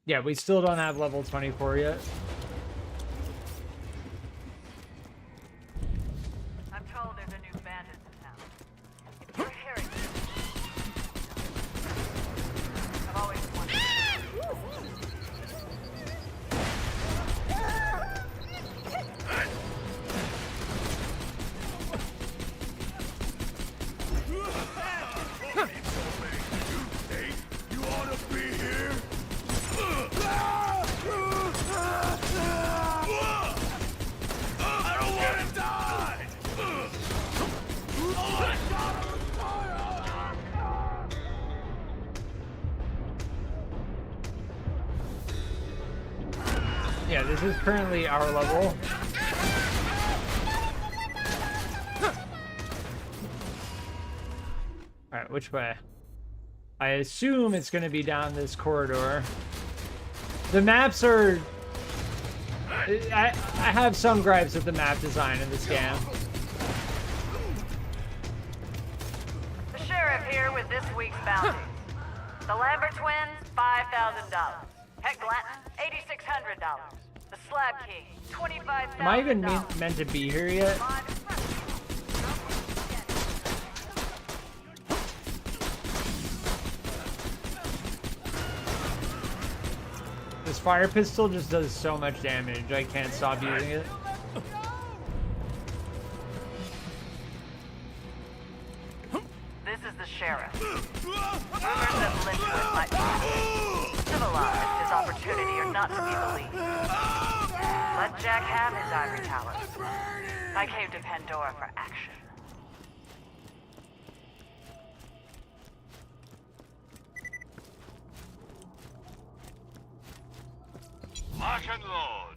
Yeah, we still don't have level 24 yet. I'm told there's a new bandit in town. If you're hearing this, I've always wanted You ought to be here. I don't want to die. Yeah, this is currently our level. Alright, which way? I assume it's going to be down this corridor. The maps are... I have some gripes with the map design in this game. the sheriff here with this week's bounty. The Lambert twins, $5,000. Heck Glatton, $8,600. The Slab King, $25,000. Am I even meant to be here yet? This fire pistol just does so much damage, I can't stop using it. This is the sheriff. Rumors that Lynchwood might be civilized, his opportunity are not to be believed. Let Jack have his ivory tower. I came to Pandora for action. Lock and load.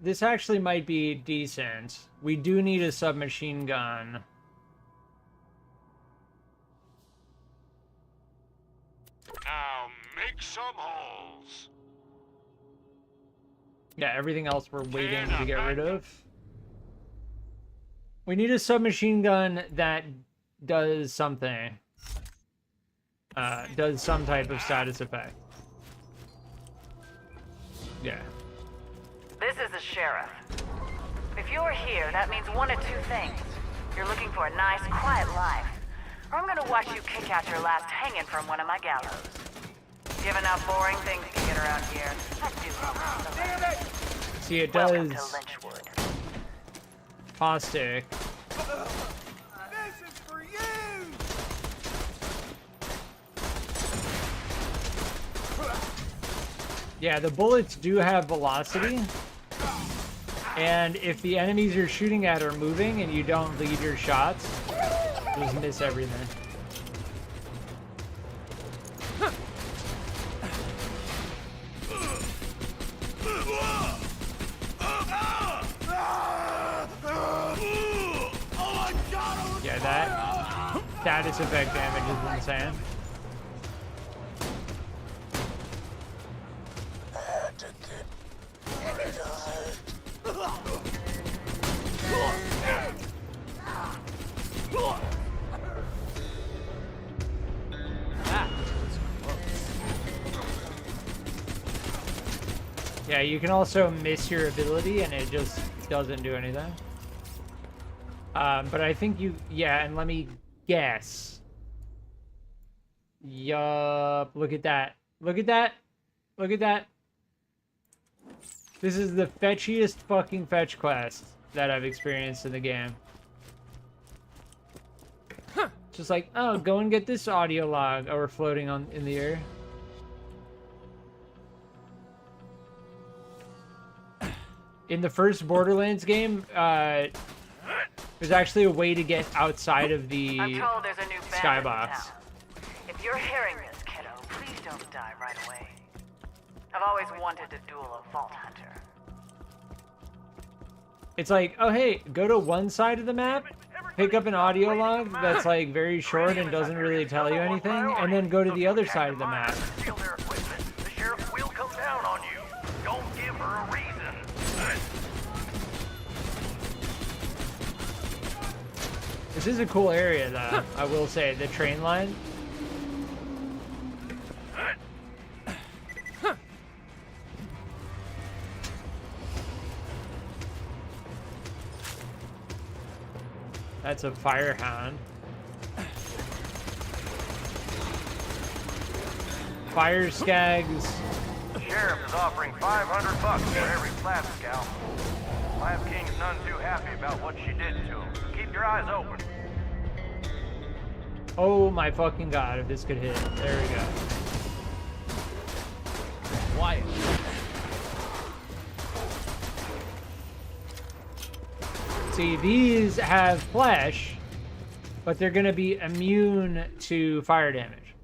This actually might be decent. We do need a submachine gun. Now make some holes. Yeah, everything else we're waiting to get rid of. We need a submachine gun that does something. Does some type of status effect. Yeah. This is the sheriff. If you're here, that means one of two things. You're looking for a nice, quiet life, or I'm gonna watch you kick out your last hanging from one of my gallows. Given how boring things can get around here, I do hope it's See, it Welcome to does Lynchwood. caustic. This is for you! Yeah, the bullets do have velocity. And if the enemies you're shooting at are moving and you don't lead your shots, you just miss everything. Yeah, that status effect damage is insane. Yeah, you can also miss your ability and it just doesn't do anything. But I think you, yeah, and let me guess. Yup, look at that. Look at that. Look at that. This is the fetchiest fucking fetch quest that I've experienced in the game. Just like, oh, go and get this audio log. Oh, we're floating on in the air. In the first Borderlands game, there's actually a way to get outside of the I'm told there's a new bandit in skybox. town. If you're hearing this, kiddo, please don't die right away. I've always wanted to duel a Vault Hunter. It's like, oh hey, go to one side of the map, pick up an audio log that's like very short and doesn't really tell you anything, and then go to the other side of the map. Steal their equipment. The sheriff will come down on you. Don't give her a reason. This is a cool area though, I will say, the train line. That's a firehound. Fire skags. The sheriff is offering $500 for every plat scout. Lab King's none too happy about what she did to him, so keep your eyes open. Oh my fucking god, if this could hit. There we go. Quiet. See, these have flesh, but they're gonna be immune to fire damage.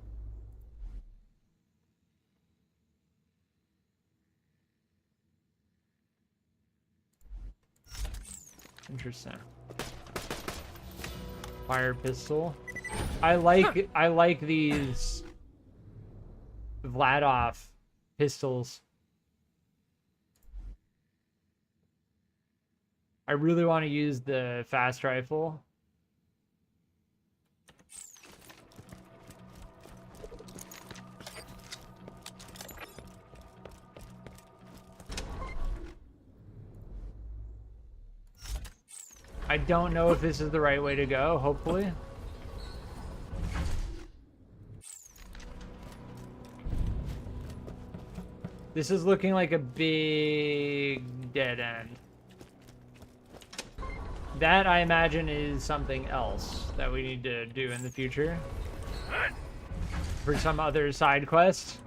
Interesting. Fire pistol. I like these Vladov pistols. I really want to use the fast rifle. I don't know if this is the right way to go, hopefully. This is looking like a big dead end. That, I imagine, is something else that we need to do in the future. For some other side quest.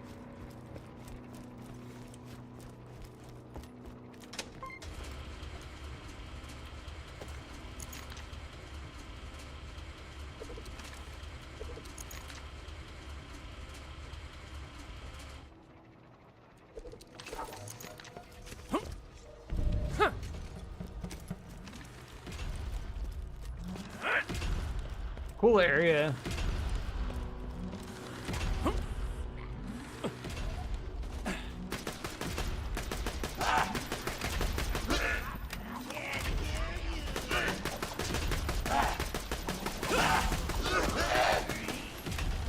Cool area.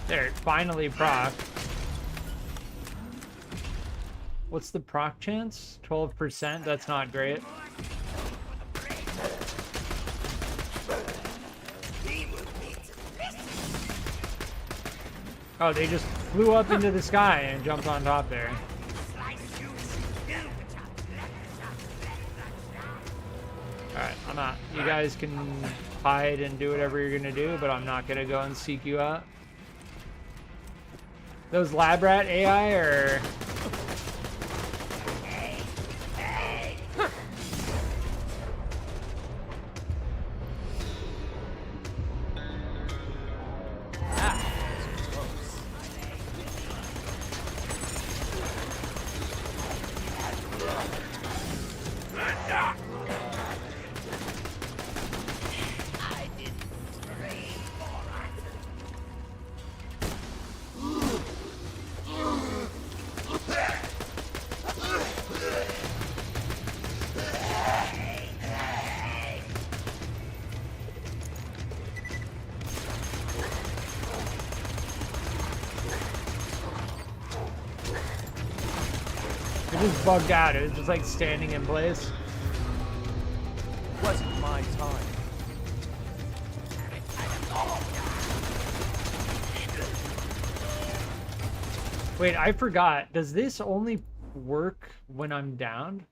There, finally proc. What's the proc chance? 12%? That's not great. Oh, they just flew up into the sky and jumped on top there. Alright, I'm out. You guys can hide and do whatever you're gonna do, but I'm not gonna go and seek you out. Those lab rat AI are... It just bugged out. It was just like standing in place. Wasn't my time. Wait, I forgot. Does this only work when I'm downed?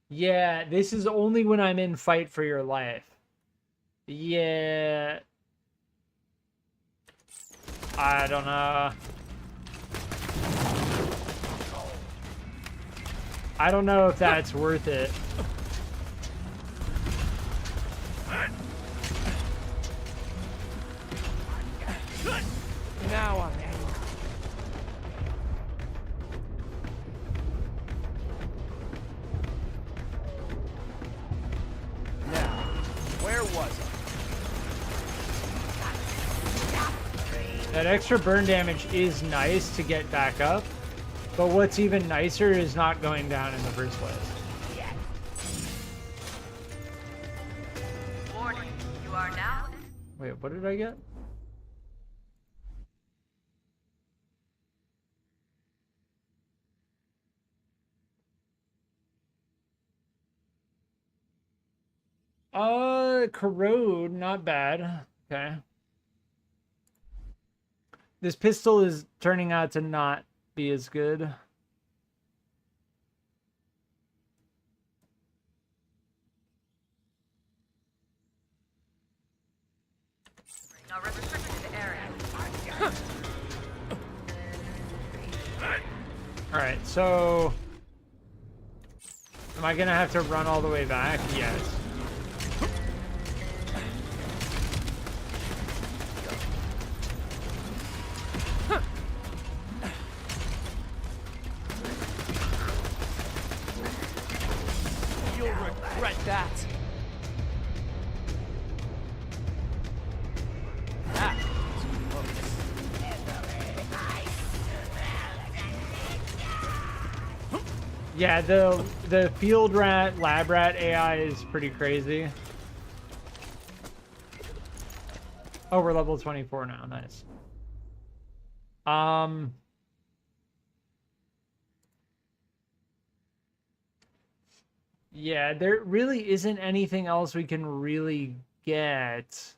Yeah, this is only when I'm in fight for your life. Yeah. I don't know. I don't know if that's worth it. Now I'm in. Now, where was I? That extra burn damage is nice to get back up, but what's even nicer is not going down in the first place. Warning, you are now... Wait, what did I get? Corrode, not bad. Okay. This pistol is turning out to not be as good. Now restricted area. Alright, so... Am I gonna have to run all the way back? Yes. You'll regret that. Ah, Yeah, the field rat, lab rat AI is pretty crazy. Oh, we're level 24 now. Nice. Yeah, there really isn't anything else we can really get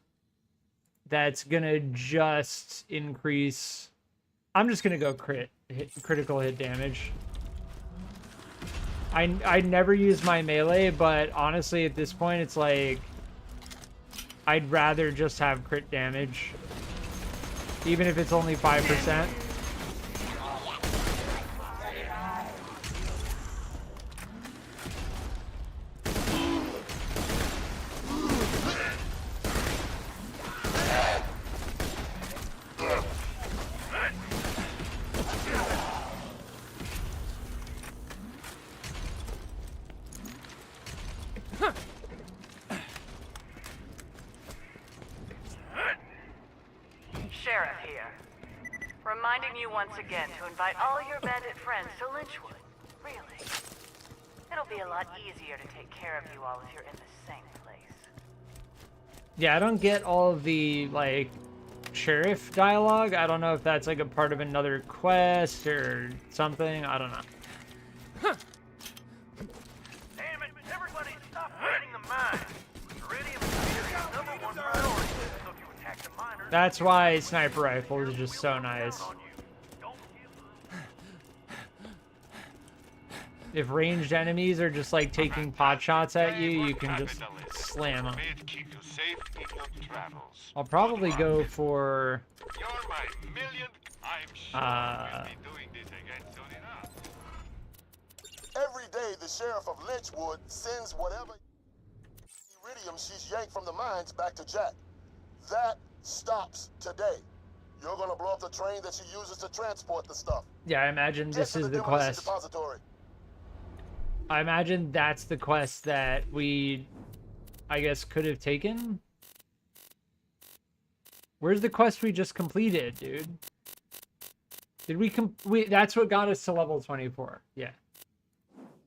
that's gonna just increase. I'm just gonna go critical hit damage. I never use my melee, but honestly at this point it's like I'd rather just have crit damage, even if it's only 5%. Sheriff here. Reminding you once again to invite all your bandit friends to Lynchwood. Really. It'll be a lot easier to take care of you all if you're in the same place. Yeah, I don't get all of the, like, sheriff dialogue. I don't know if that's, like, a part of another quest or something. I don't know. Damn it, everybody stop raiding the mine. Iridium security is #1 priority, so if you attack the miners, That's why sniper rifles is just so nice. If ranged enemies are just like taking pot shots at you, you can just slam them. I'll probably go for Every day, the sheriff of Lynchwood sends whatever iridium she's yanked from the mines back to Jack. That stops today. You're gonna blow up the train that she uses to transport the stuff. Yeah, I imagine this is the quest. Depository. I imagine that's the quest that we, I guess, could have taken. Where's the quest we just completed, dude? Did we that's what got us to level 24. Yeah.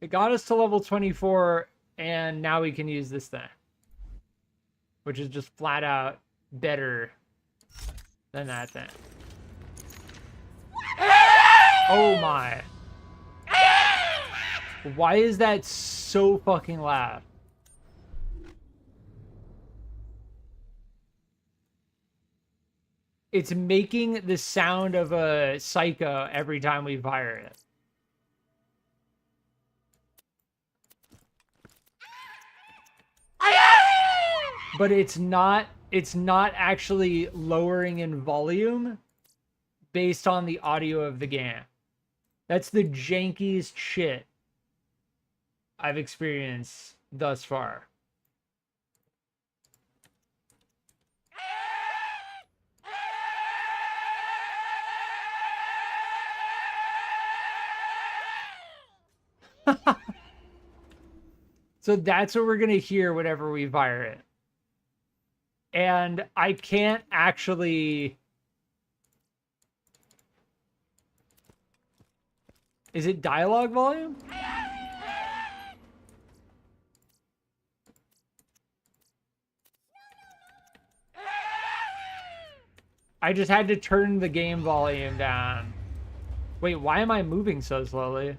It got us to level 24, and now we can use this thing. Which is just flat out better than that thing. Oh my. Why is that so fucking loud? It's making the sound of a psycho every time we fire it. But it's not actually lowering in volume based on the audio of the game. That's the jankiest shit I've experienced thus far. So that's what we're going to hear whenever we fire it. And I can't actually... Is it dialogue volume? I just had to turn the game volume down. Wait, why am I moving so slowly?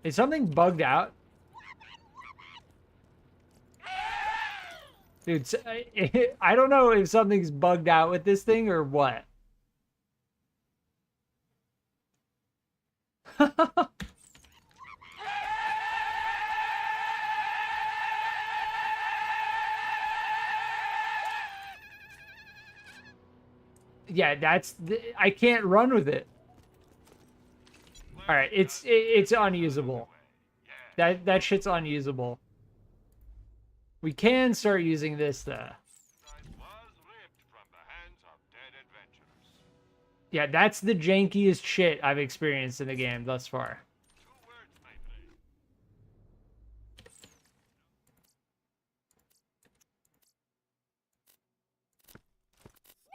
Is something bugged out? Dude, I don't know if something's bugged out with this thing or what. Yeah, I can't run with it. All right, it's unusable. That shit's unusable. We can start using this though. Yeah, that's the jankiest shit I've experienced in the game thus far.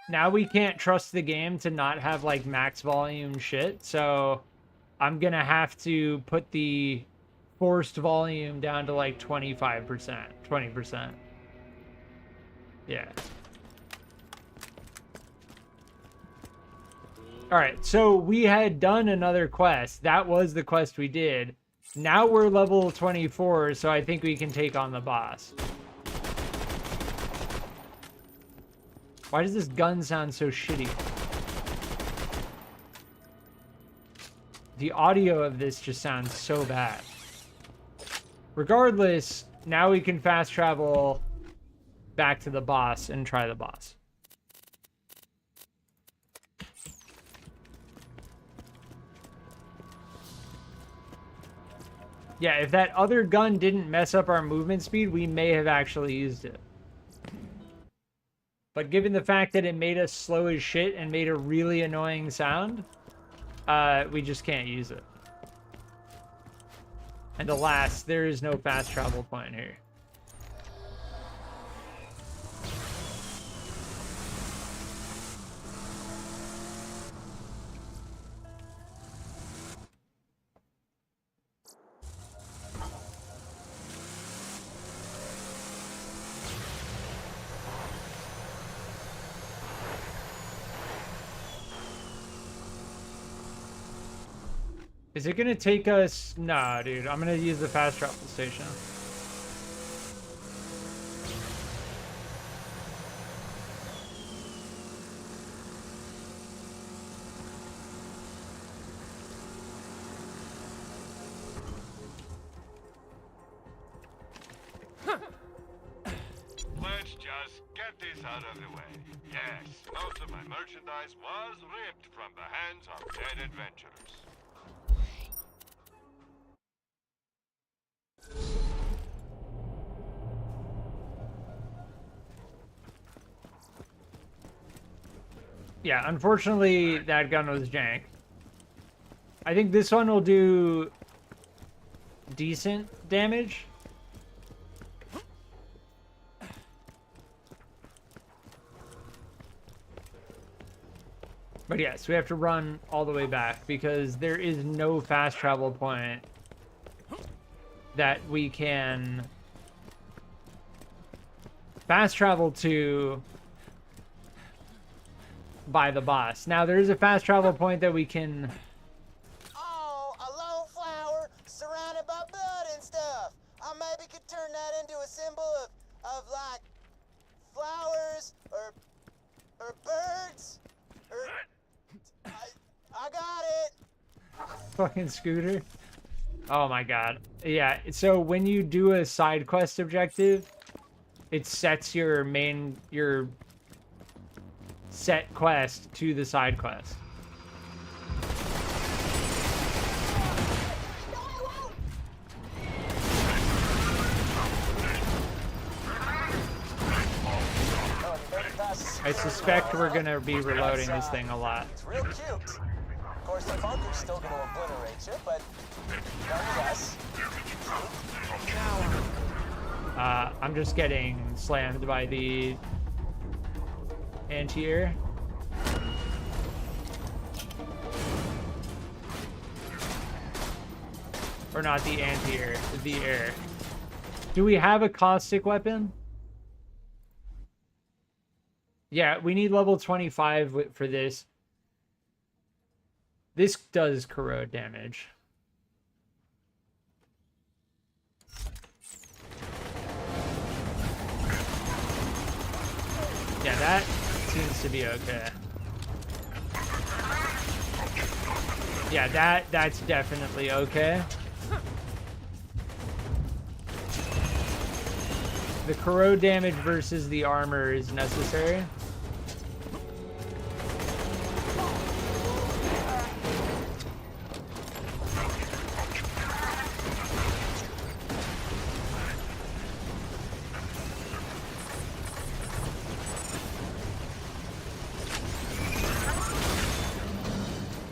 Now we can't trust the game to not have like max volume shit, so I'm gonna have to put the forced volume down to like 25%, 20%. Yeah. All right, so we had done another quest. That was the quest we did. Now we're level 24, so I think we can take on the boss. Why does this gun sound so shitty? The audio of this just sounds so bad. Regardless, now we can fast travel back to the boss and try the boss. Yeah, if that other gun didn't mess up our movement speed, we may have actually used it. But given the fact that it made us slow as shit and made a really annoying sound, we just can't use it. And alas, there is no fast travel point here. Is it gonna take us? Nah, dude. I'm gonna use the fast travel station. just get this out of the way. Yes, most of my merchandise was ripped from the hands of dead adventurers. Yeah, unfortunately, that gun was jank. I think this one will do decent damage. But yes, we have to run all the way back because there is no fast travel point that we can fast travel to by the boss. Now, there is a fast travel point that we can... Oh, a lone flower surrounded by blood and stuff. I maybe could turn that into a symbol of like flowers or birds or I got it. Fucking scooter. Oh my god. Yeah, so when you do a side quest objective, it sets your set quest to the side quest. I suspect we're gonna be reloading this thing a lot. It's real cute. Of course, the bunker's still gonna obliterate you, but nonetheless. I'm just getting slammed by the anti-air. Or not the anti-air, the air. Do we have a caustic weapon? Yeah, we need level 25 for this. This does corrode damage. Yeah, that seems to be okay. Yeah, that's definitely okay. The corrode damage versus the armor is necessary.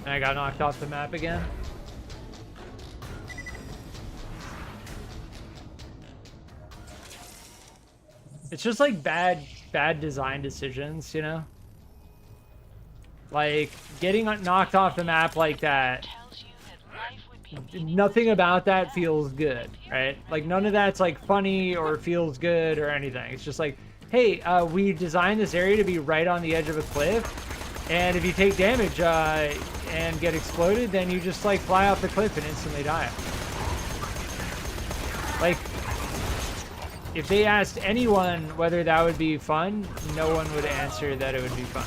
And I got knocked off the map again. It's just like bad design decisions, you know? Like, getting knocked off the map like that, nothing about that feels good, right? Like, none of that's like funny or feels good or anything. It's just like, hey, we designed this area to be right on the edge of a cliff, and if you take damage and get exploded, then you just like fly off the cliff and instantly die. Like, if they asked anyone whether that would be fun, no one would answer that it would be fun.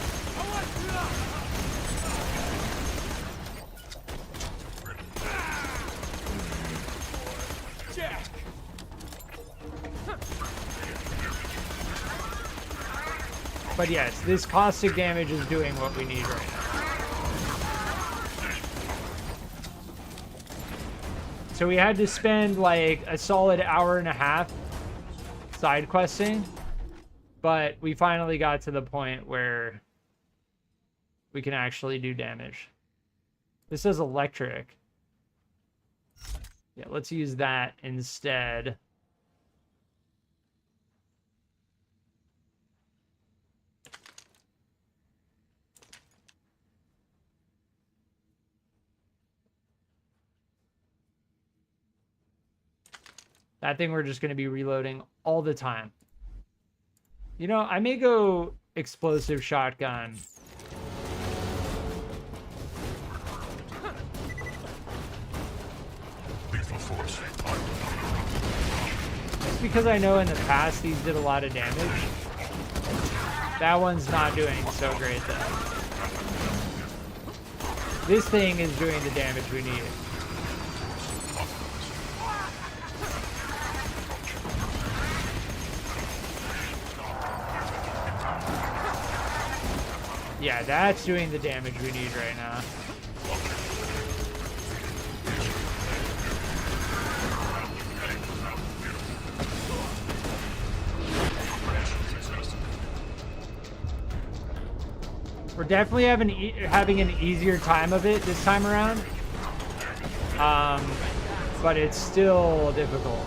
But yes, this caustic damage is doing what we need right now. So we had to spend like a solid hour and a half side questing, but we finally got to the point where we can actually do damage. This is electric. Yeah, let's use that instead. That thing we're just going to be reloading all the time. You know, I may go explosive shotgun. Just because I know in the past these did a lot of damage. That one's not doing so great though. This thing is doing the damage we need. Yeah, that's doing the damage we need right now. We're definitely having an easier time of it this time around. But it's still difficult.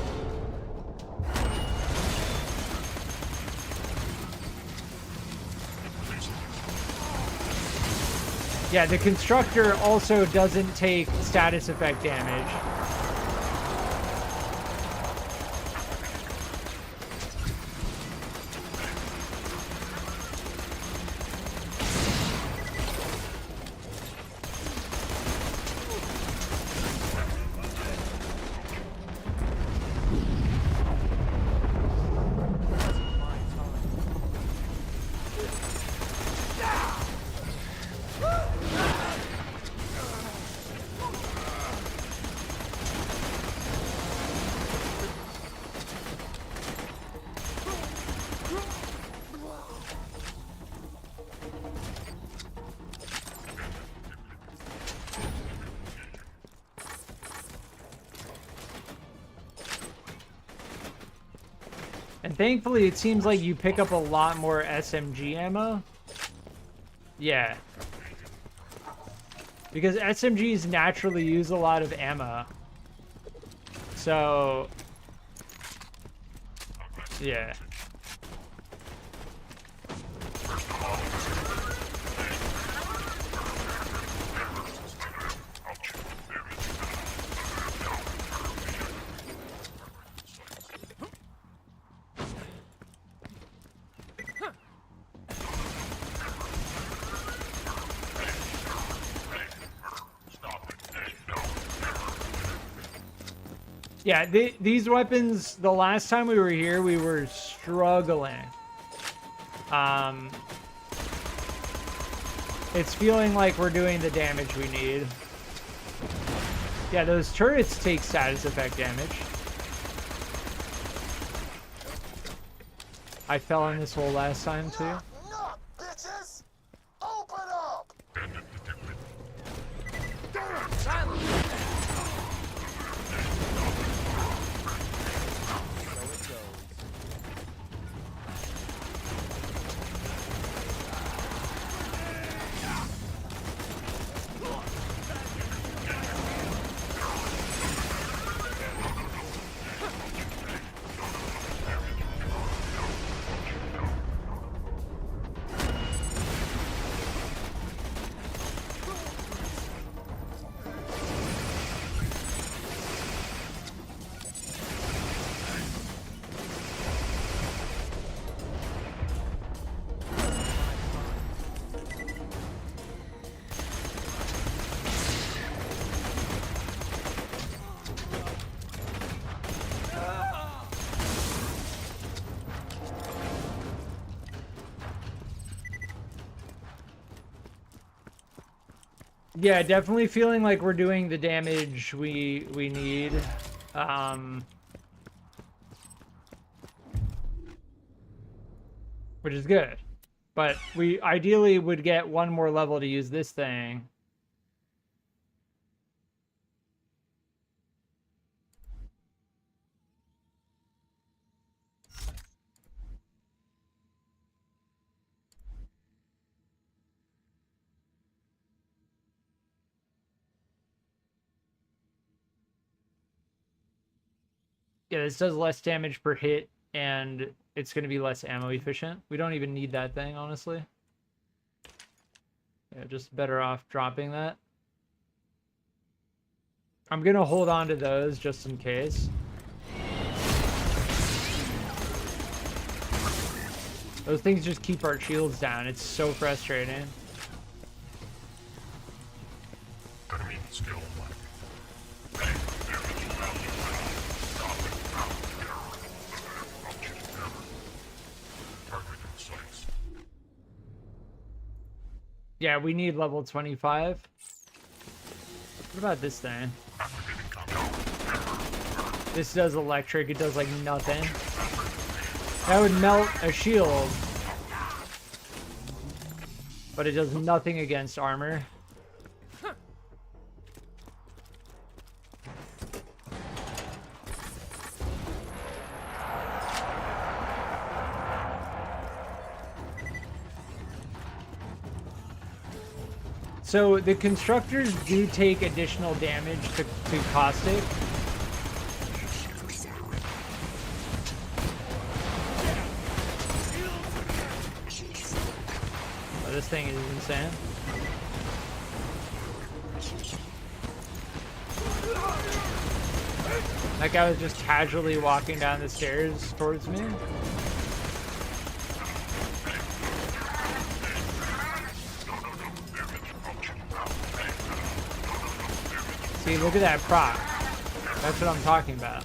Yeah, the constructor also doesn't take status effect damage. And thankfully, it seems like you pick up a lot more SMG ammo. Yeah. Because SMGs naturally use a lot of ammo. So... yeah. Yeah, these weapons, the last time we were here, we were struggling. It's feeling like we're doing the damage we need. Yeah, those turrets take status effect damage. I fell in this hole last time, too. Knock, bitches! Open up! Yeah, definitely feeling like we're doing the damage we need. Which is good. But we ideally would get one more level to use this thing. Yeah, this does less damage per hit, and it's going to be less ammo efficient. We don't even need that thing, honestly. Yeah, just better off dropping that. I'm going to hold on to those just in case. Those things just keep our shields down. It's so frustrating. Yeah, we need level 25. What about this thing? This does electric. It does like nothing. That would melt a shield. but it does nothing against armor. So the constructors do take additional damage to caustic. Oh, this thing is insane. That guy was just casually walking down the stairs towards me. See, look at that prop. That's what I'm talking about.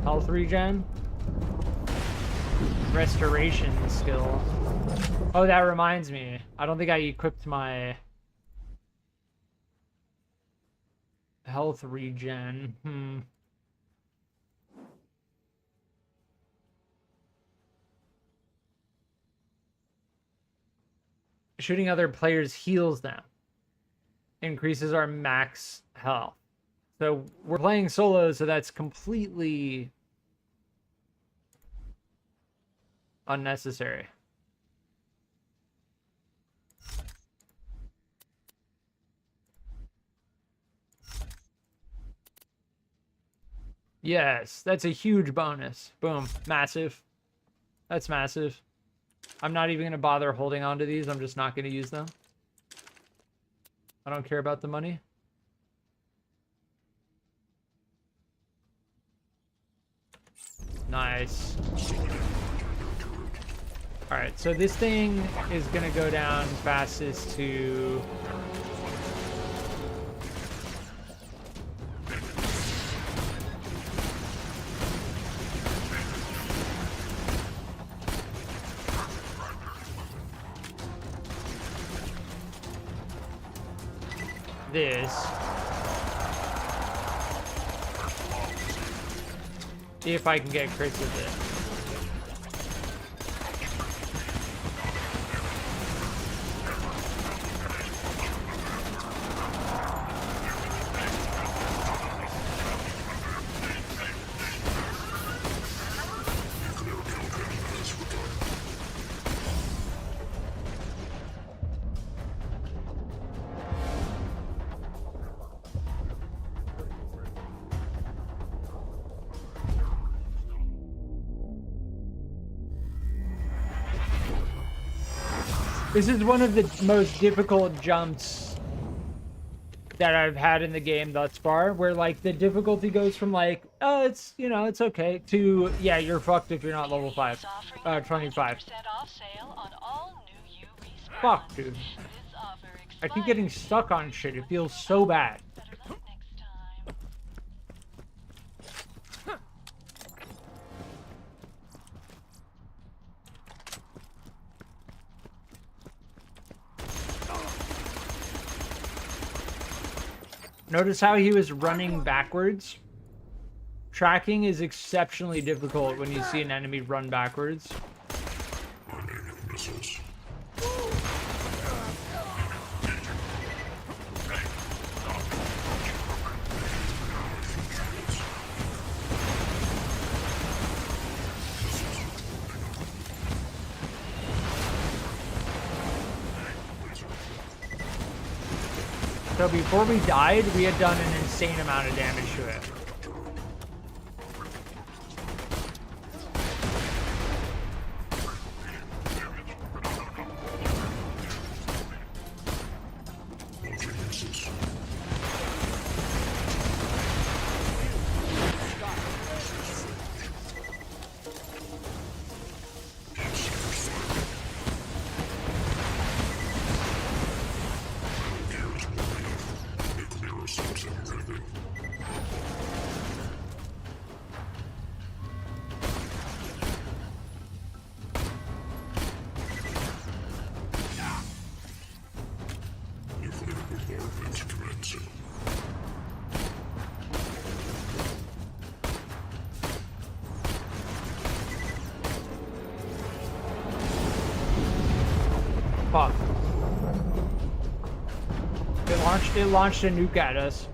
Health regen. Restoration skill. Oh, that reminds me. I don't think I equipped my health regen. Shooting other players heals them. Increases our max health. So we're playing solo, so that's completely unnecessary. Yes, that's a huge bonus. Boom. Massive. That's massive. I'm not even going to bother holding on to these. I'm just not going to use them. I don't care about the money. Nice. Alright, so this thing is going to go down fastest to... this. If I can get crits with it. This is one of the most difficult jumps that I've had in the game thus far, where like the difficulty goes from like, oh, it's, you know, it's okay, to, yeah, you're fucked if you're not level 5, 25. Fuck, dude. I keep getting stuck on shit. It feels so bad. Notice how he was running backwards? Tracking is exceptionally difficult when you see an enemy run backwards. So before we died, we had done an insane amount of damage to it. fuck. It launched a nuke at us.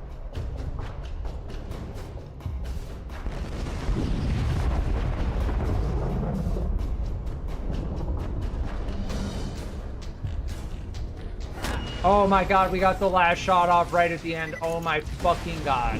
Oh my god, we got the last shot off right at the end. Oh my fucking god.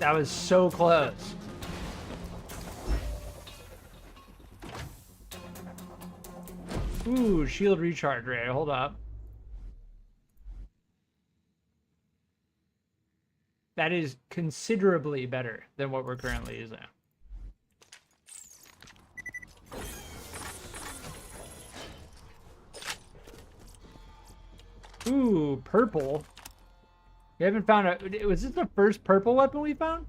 That was so close. Ooh, shield recharge rate. Hold up. That is considerably better than what we're currently using. Ooh, purple. We haven't found a... Was this the first purple weapon we found?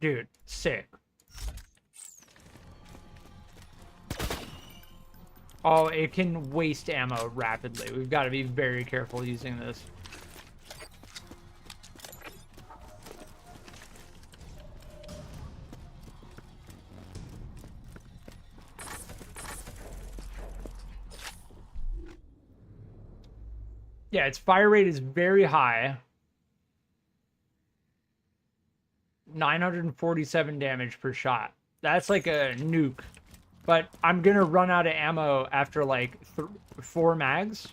Dude, sick. Oh, it can waste ammo rapidly. We've got to be very careful using this. Yeah, its fire rate is very high. 947 damage per shot. That's like a nuke. But I'm gonna run out of ammo after like 5 mags.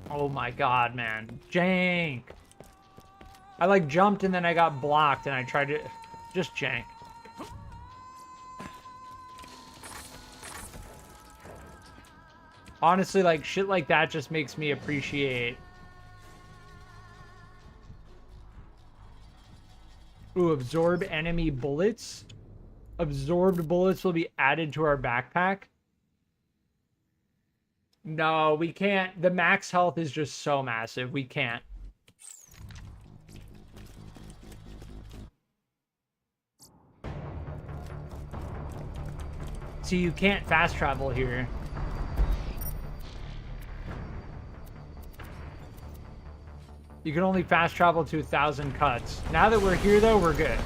Oh my god, man. Jank. I like jumped and then I got blocked and I tried to... Just jank. Honestly, like, shit like that just makes me appreciate... Ooh, absorb enemy bullets. Absorbed bullets will be added to our backpack. No, we can't. The max health is just so massive. We can't. See, you can't fast travel here. You can only fast travel to 1,000 cuts. Now that we're here, though, we're good.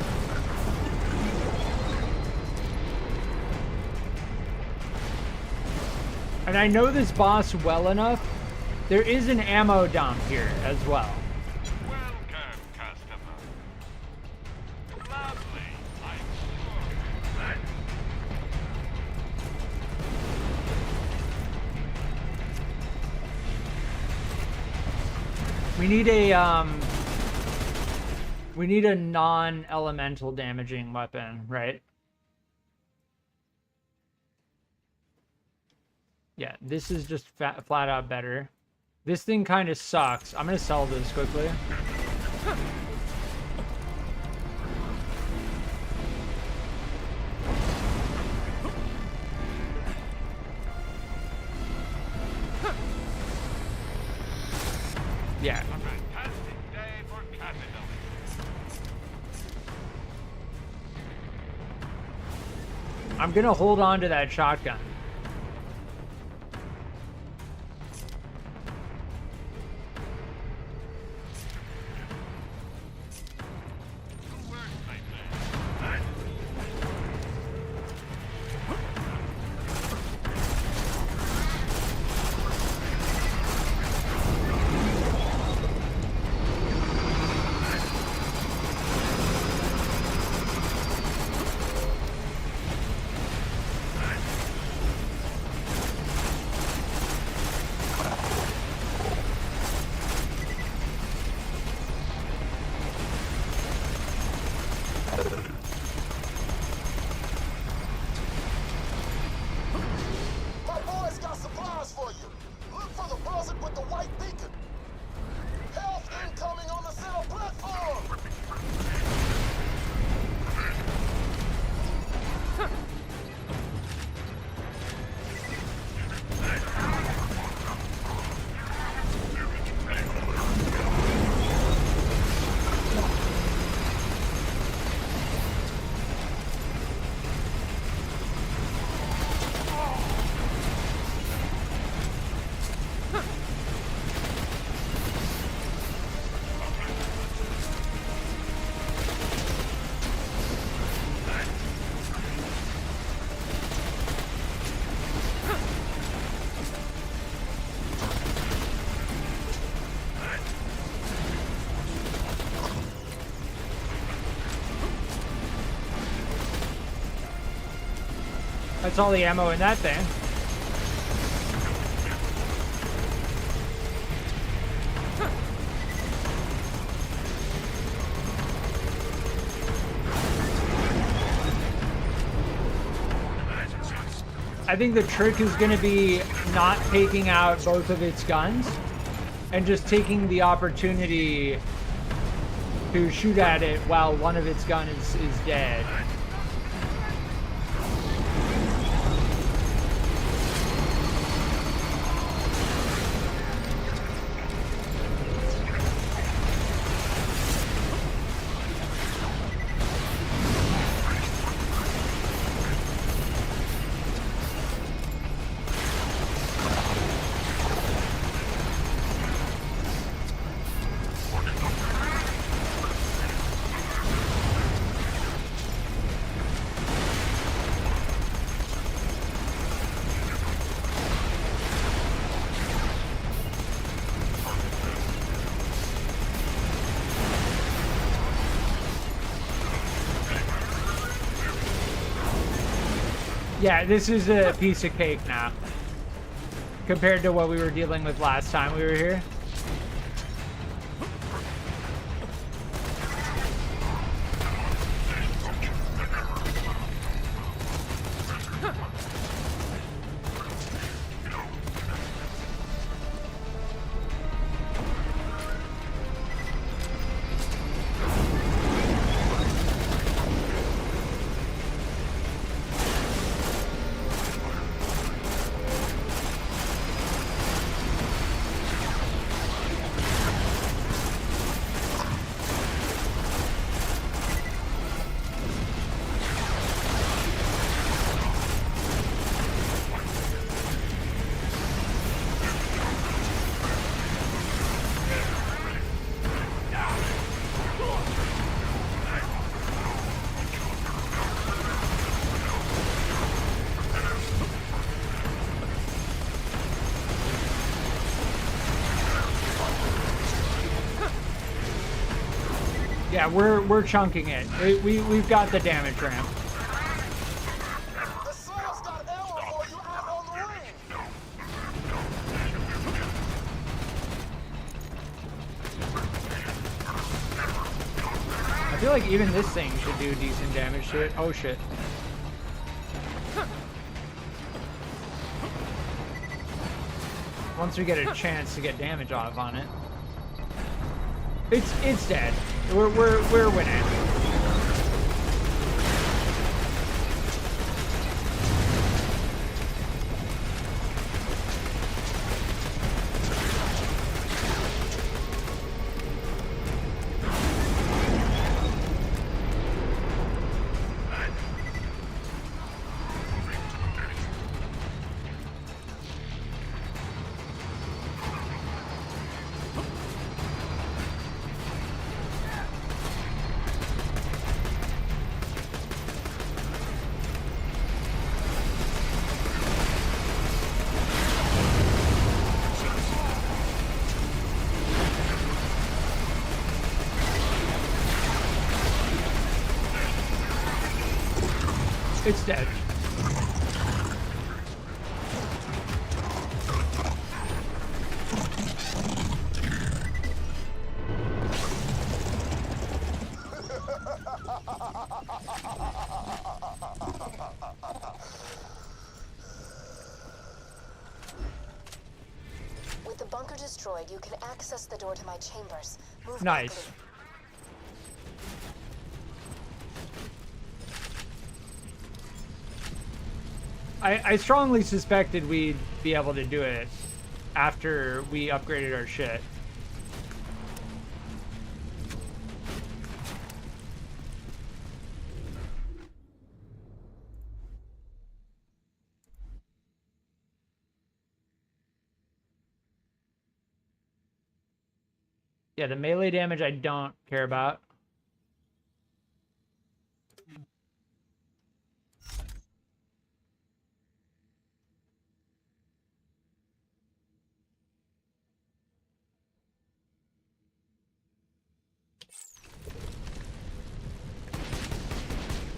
And I know this boss well enough. There is an ammo dump here as well. Welcome, customer. Lovely, I'm sure. We need a non-elemental damaging weapon, right? Yeah, this is just flat out better. This thing kind of sucks. I'm gonna sell this quickly. Yeah. A fantastic day for capitalism. I'm gonna hold on to that shotgun. That's all the ammo in that thing. I think the trick is going to be not taking out both of its guns and just taking the opportunity to shoot at it while one of its gun is dead. Yeah, this is a piece of cake now, compared to what we were dealing with last time we were here. Yeah, we're chunking it. We've got the damage ramp. The Slayer's got ammo for you out on the ring. I feel like even this thing should do decent damage to it. Oh shit. Once we get a chance to get damage off on it. It's dead. We're winning. It's dead. With the bunker destroyed, you can access the door to my chambers. Move Nice. quickly. I strongly suspected we'd be able to do it after we upgraded our shit. Yeah, the melee damage I don't care about.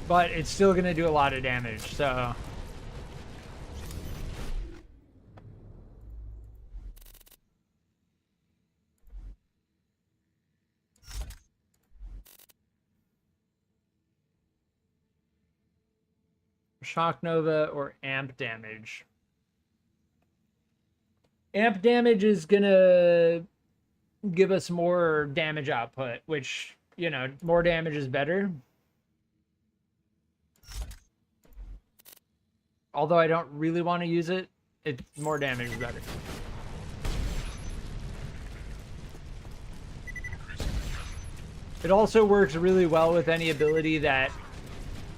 But it's still going to do a lot of damage, so Shock Nova or amp damage? Amp damage is gonna give us more damage output, which, you know, more damage is better. Although I don't really want to use it, more damage is better. It also works really well with any ability that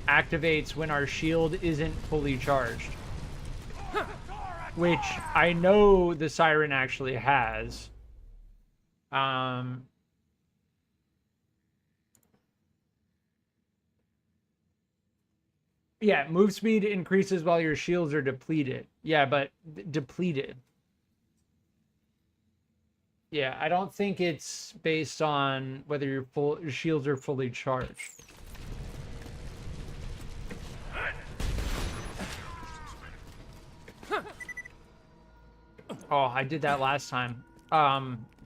activates when our shield isn't fully charged. Which I know the Siren actually has. Yeah, move speed increases while your shields are depleted. Yeah, but depleted. Yeah, I don't think it's based on whether your shields are fully charged. Oh, I did that last time.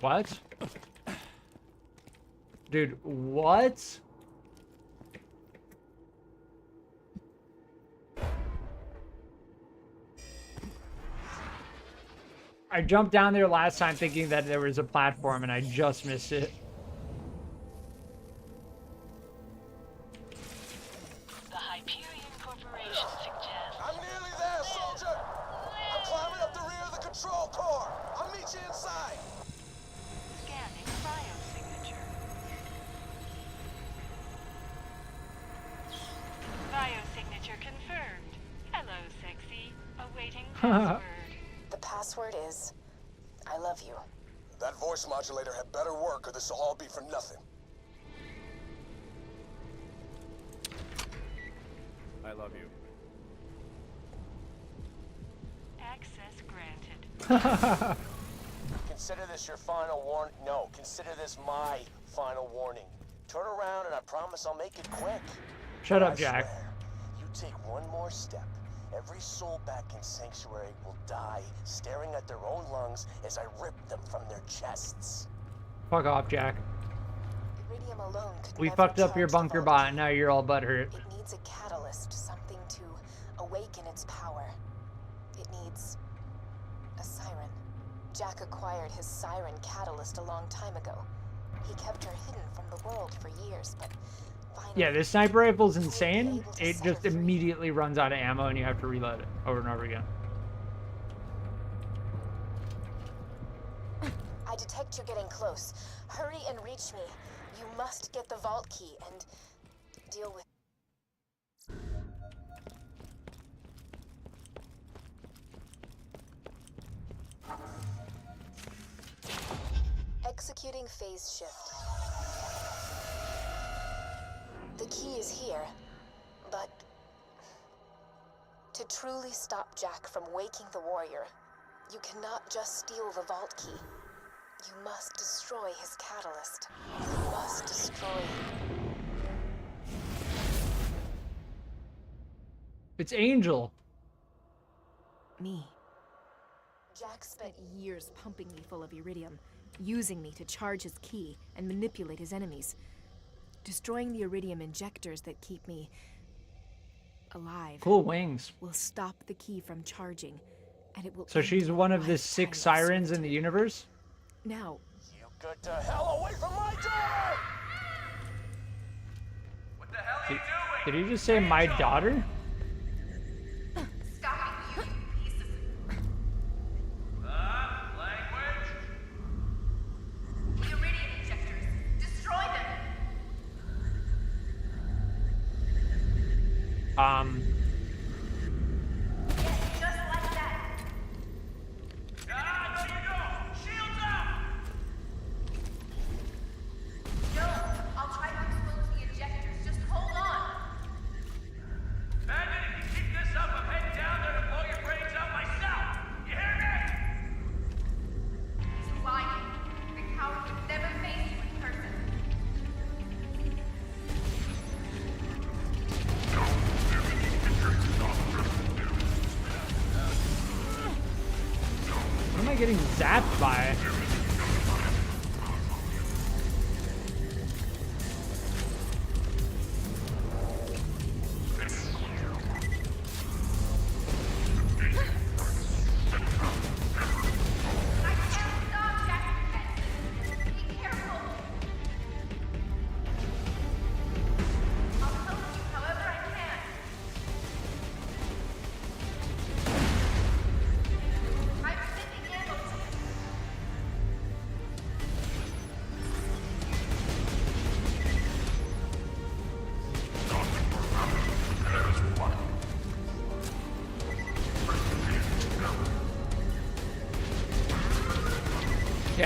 What? Dude, what? I jumped down there last time thinking that there was a platform and I just missed it. The Hyperion Corporation suggests... I'm nearly there, soldier! I'm climbing up the rear of the control core! I'll meet you inside! Scanning biosignature. Biosignature confirmed. Hello, sexy. Awaiting password. The password is, I love you. That voice modulator had better work or this will all be for nothing. I love you. Access granted. Consider this your final warning. No, consider this my final warning. Turn around and I promise I'll make it quick. Shut up, I Jack. swear, you take one more step, every soul back in Sanctuary will die staring at their own lungs as I rip them from their chests. Fuck off, Jack. Iridium alone could We never fucked up your charge the bunker vault bot key. and now you're all butthurt. It needs a catalyst, something to awaken its power. It needs a siren. Jack acquired his siren catalyst a long time ago. He kept her hidden from the world for years, but finally... Yeah, this sniper rifle's insane. It just immediately runs out of ammo and you have to reload it over and over again. I detect you're getting close. Hurry and reach me. You must get the vault key and deal with... Executing phase shift. The key is here, but to truly stop Jack from waking the warrior, you cannot just steal the vault key. You must destroy his catalyst. You must destroy... It's Angel. Me. Jack Spent years pumping me full of iridium, using me to charge his key and manipulate his enemies. Destroying the iridium injectors that keep me alive. Cool wings. Will stop the key from charging, and it will... So she's one of the 6 sirens in the universe? Now... You get the hell away from my daughter! What the hell are you doing? Did he just say my daughter? Language? The iridium injectors. Destroy them. Yes, just like that. Ah, no you don't! Shields up! No, I'll try to expose the injectors. Just hold on. Bandit, if you keep this up, I'm heading down there to blow your brains out myself! You hear me? He's lying. The coward would never face you in person. What am I getting zapped by?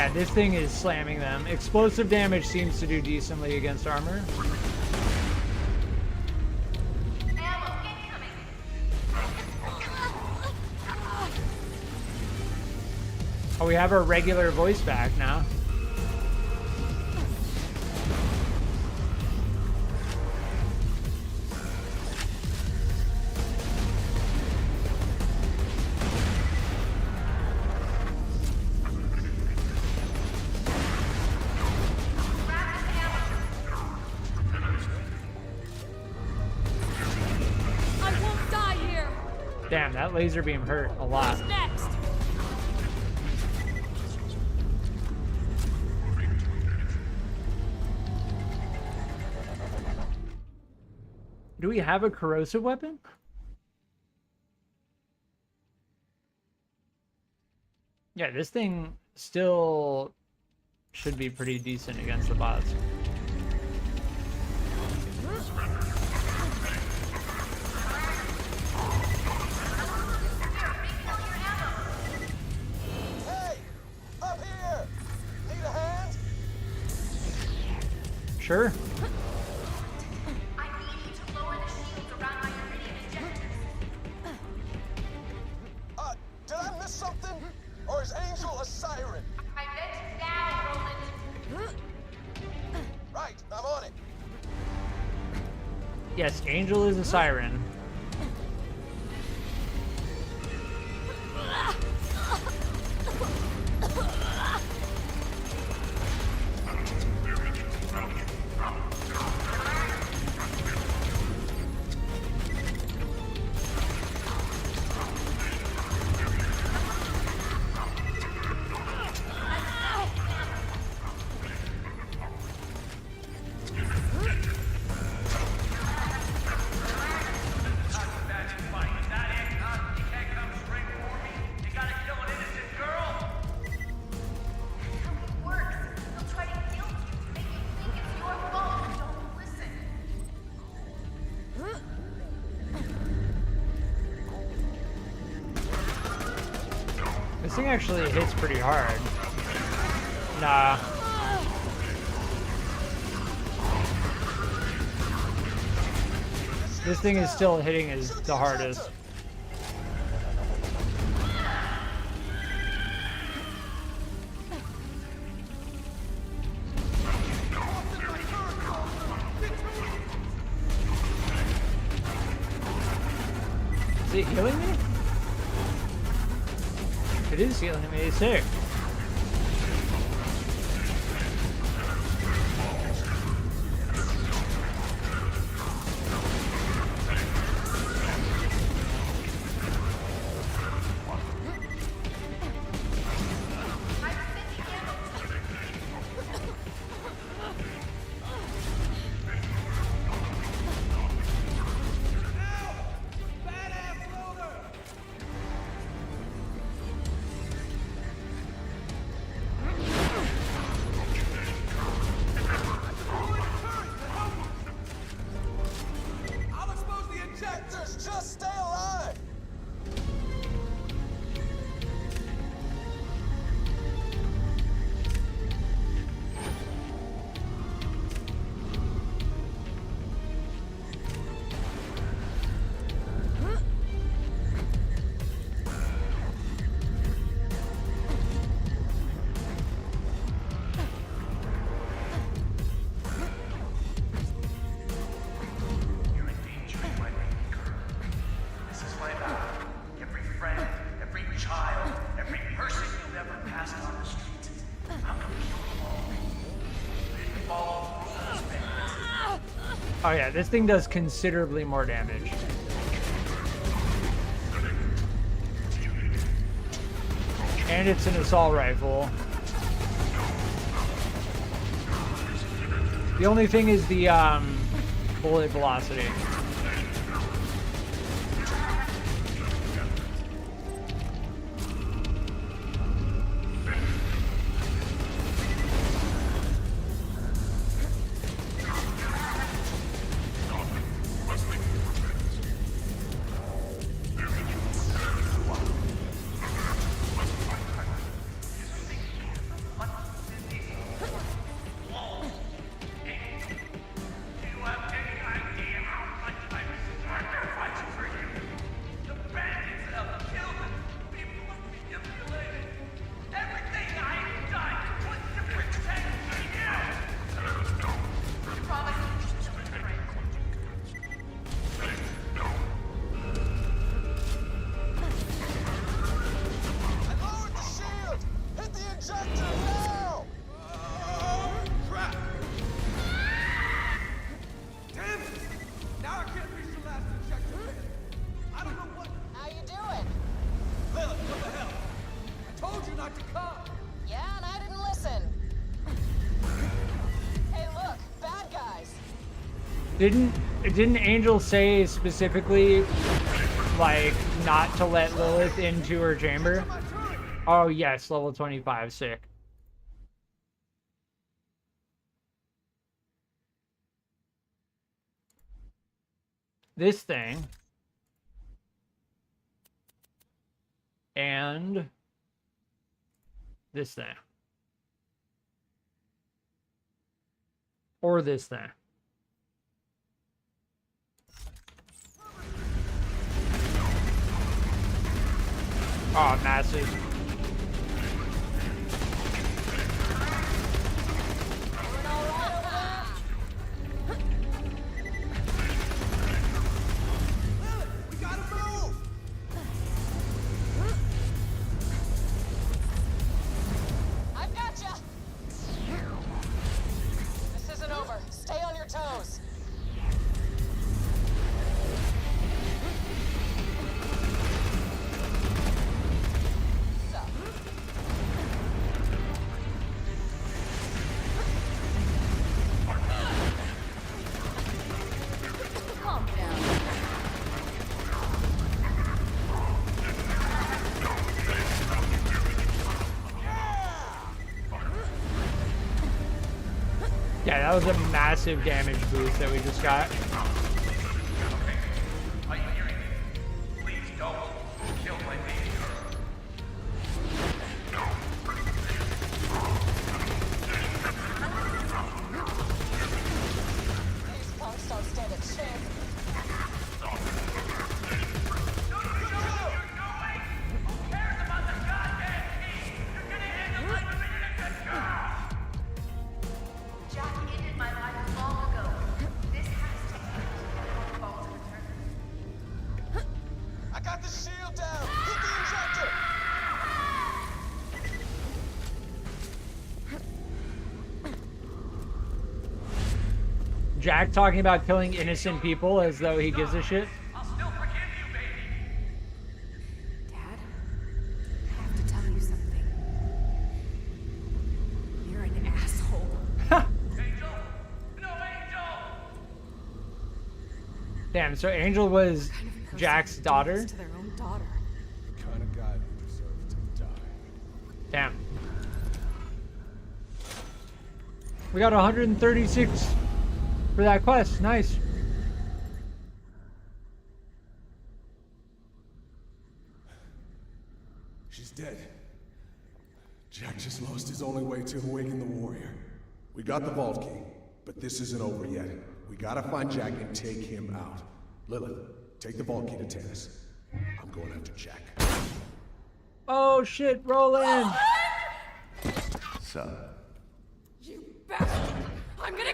Yeah, this thing is slamming them. Explosive damage seems to do decently against armor. Oh, we have our regular voice back now. I won't die here. Damn, that laser beam hurt a lot. Who's next? Do we have a corrosive weapon? Yeah, this thing still should be pretty decent against the bots. Hey! Up here! Need a hand? Sure. I need you to lower the shields around my iridium injectors. Did I miss something? Or is Angel a siren? I meant now, Roland. Right, I'm on it. Yes, Angel is a siren. This thing actually hits pretty hard. Nah. This thing is still hitting as the hardest. Is it healing me? It is healing me, sick. Just stay alive! Oh yeah, this thing does considerably more damage. And it's an assault rifle. The only thing is the bullet velocity. Didn't Angel say specifically, like, not to let Lilith into her chamber? Oh yes, level 25, sick. This thing. And this thing. Or this thing. Oh, massive. We gotta move! I've gotcha! This isn't over. Stay on your toes. Calm down. Yeah, that was a massive damage boost that we just got. Are you hearing me? Please don't kill my baby girl. These punks don't stand a chance. Jack ended my life long ago. This has to end. I won't fall to return. I got the shield down! Hit the injector! Jack talking about killing innocent people as though he gives a shit. I'll still forgive you, baby. Dad, I have to tell you something. You're an asshole. Angel! No, Angel! Damn, so Angel was Kind of person Jack's who does daughter? this to their own daughter. The kind of guy who deserved to die. Damn. We got 136 for that quest. Nice. She's dead. Jack just lost his only way to awaken the warrior. We got the vault key, but this isn't over yet. We gotta find Jack and take him out. Lilith, take the vault key to Tannis. I'm going after Jack. Oh shit, roll in. Son. You bastard! I'm gonna...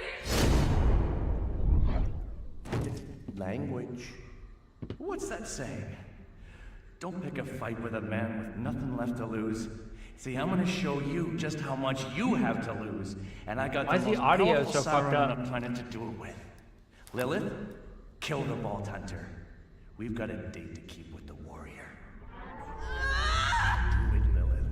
Language. What's that saying? Don't pick a fight with a man with nothing left to lose. See, I'm gonna show you just how much you have to lose. And I got Why the is the most audio powerful so fucked siren up? on the planet to do it with. Lilith, kill the Vault Hunter. We've got a date to keep with the warrior. Do it, Lilith.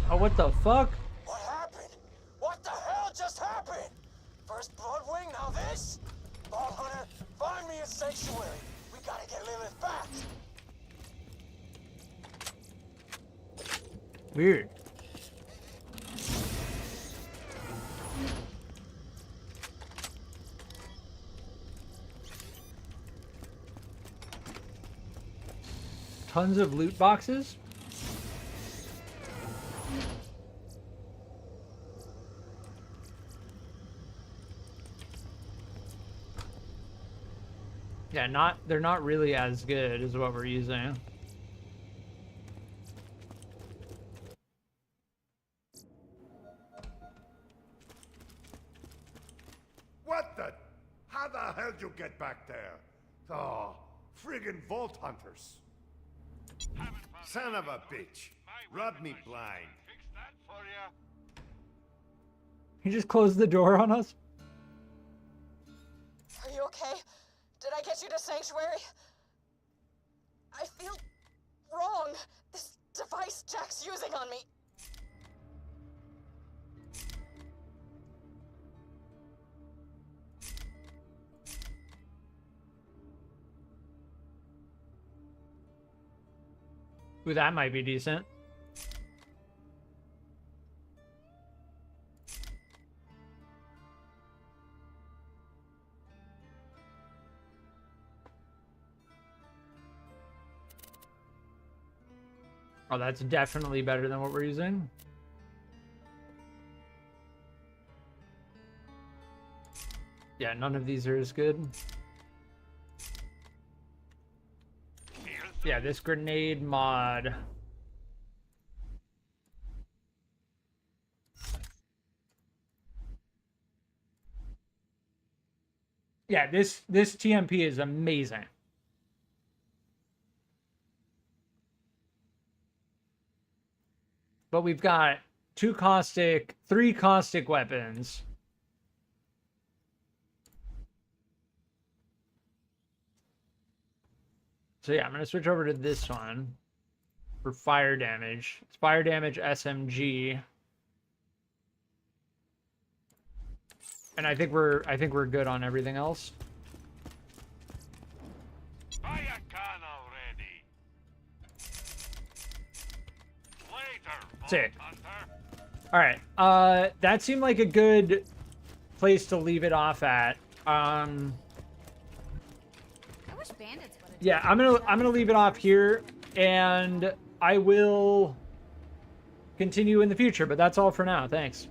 Oh, what the fuck? What happened? What the hell just happened? First Bloodwing, now this? Vault Hunter, find me a sanctuary. We gotta get Lilith back. Weird. Tons of loot boxes? Yeah, they're not really as good as what we're using. What the? How the hell did you get back there? Oh, friggin' Vault Hunters. Son of a bitch. Rub me blind. Fix that for you. He just closed the door on us? Are you okay? Did I get you to Sanctuary? I feel wrong. This device Jack's using on me. Ooh, that might be decent. Oh, that's definitely better than what we're using. Yeah, none of these are as good. Yeah, this grenade mod. Yeah, this TMP is amazing. But we've got three caustic weapons. So yeah, I'm going to switch over to this one for fire damage. It's fire damage SMG. And I think we're good on everything else. Buy a gun already. Later, Sick. Hunter. All right. That seemed like a good place to leave it off at. I wish bandits would have. Yeah, I'm gonna leave it off here, and I will continue in the future. But that's all for now. Thanks.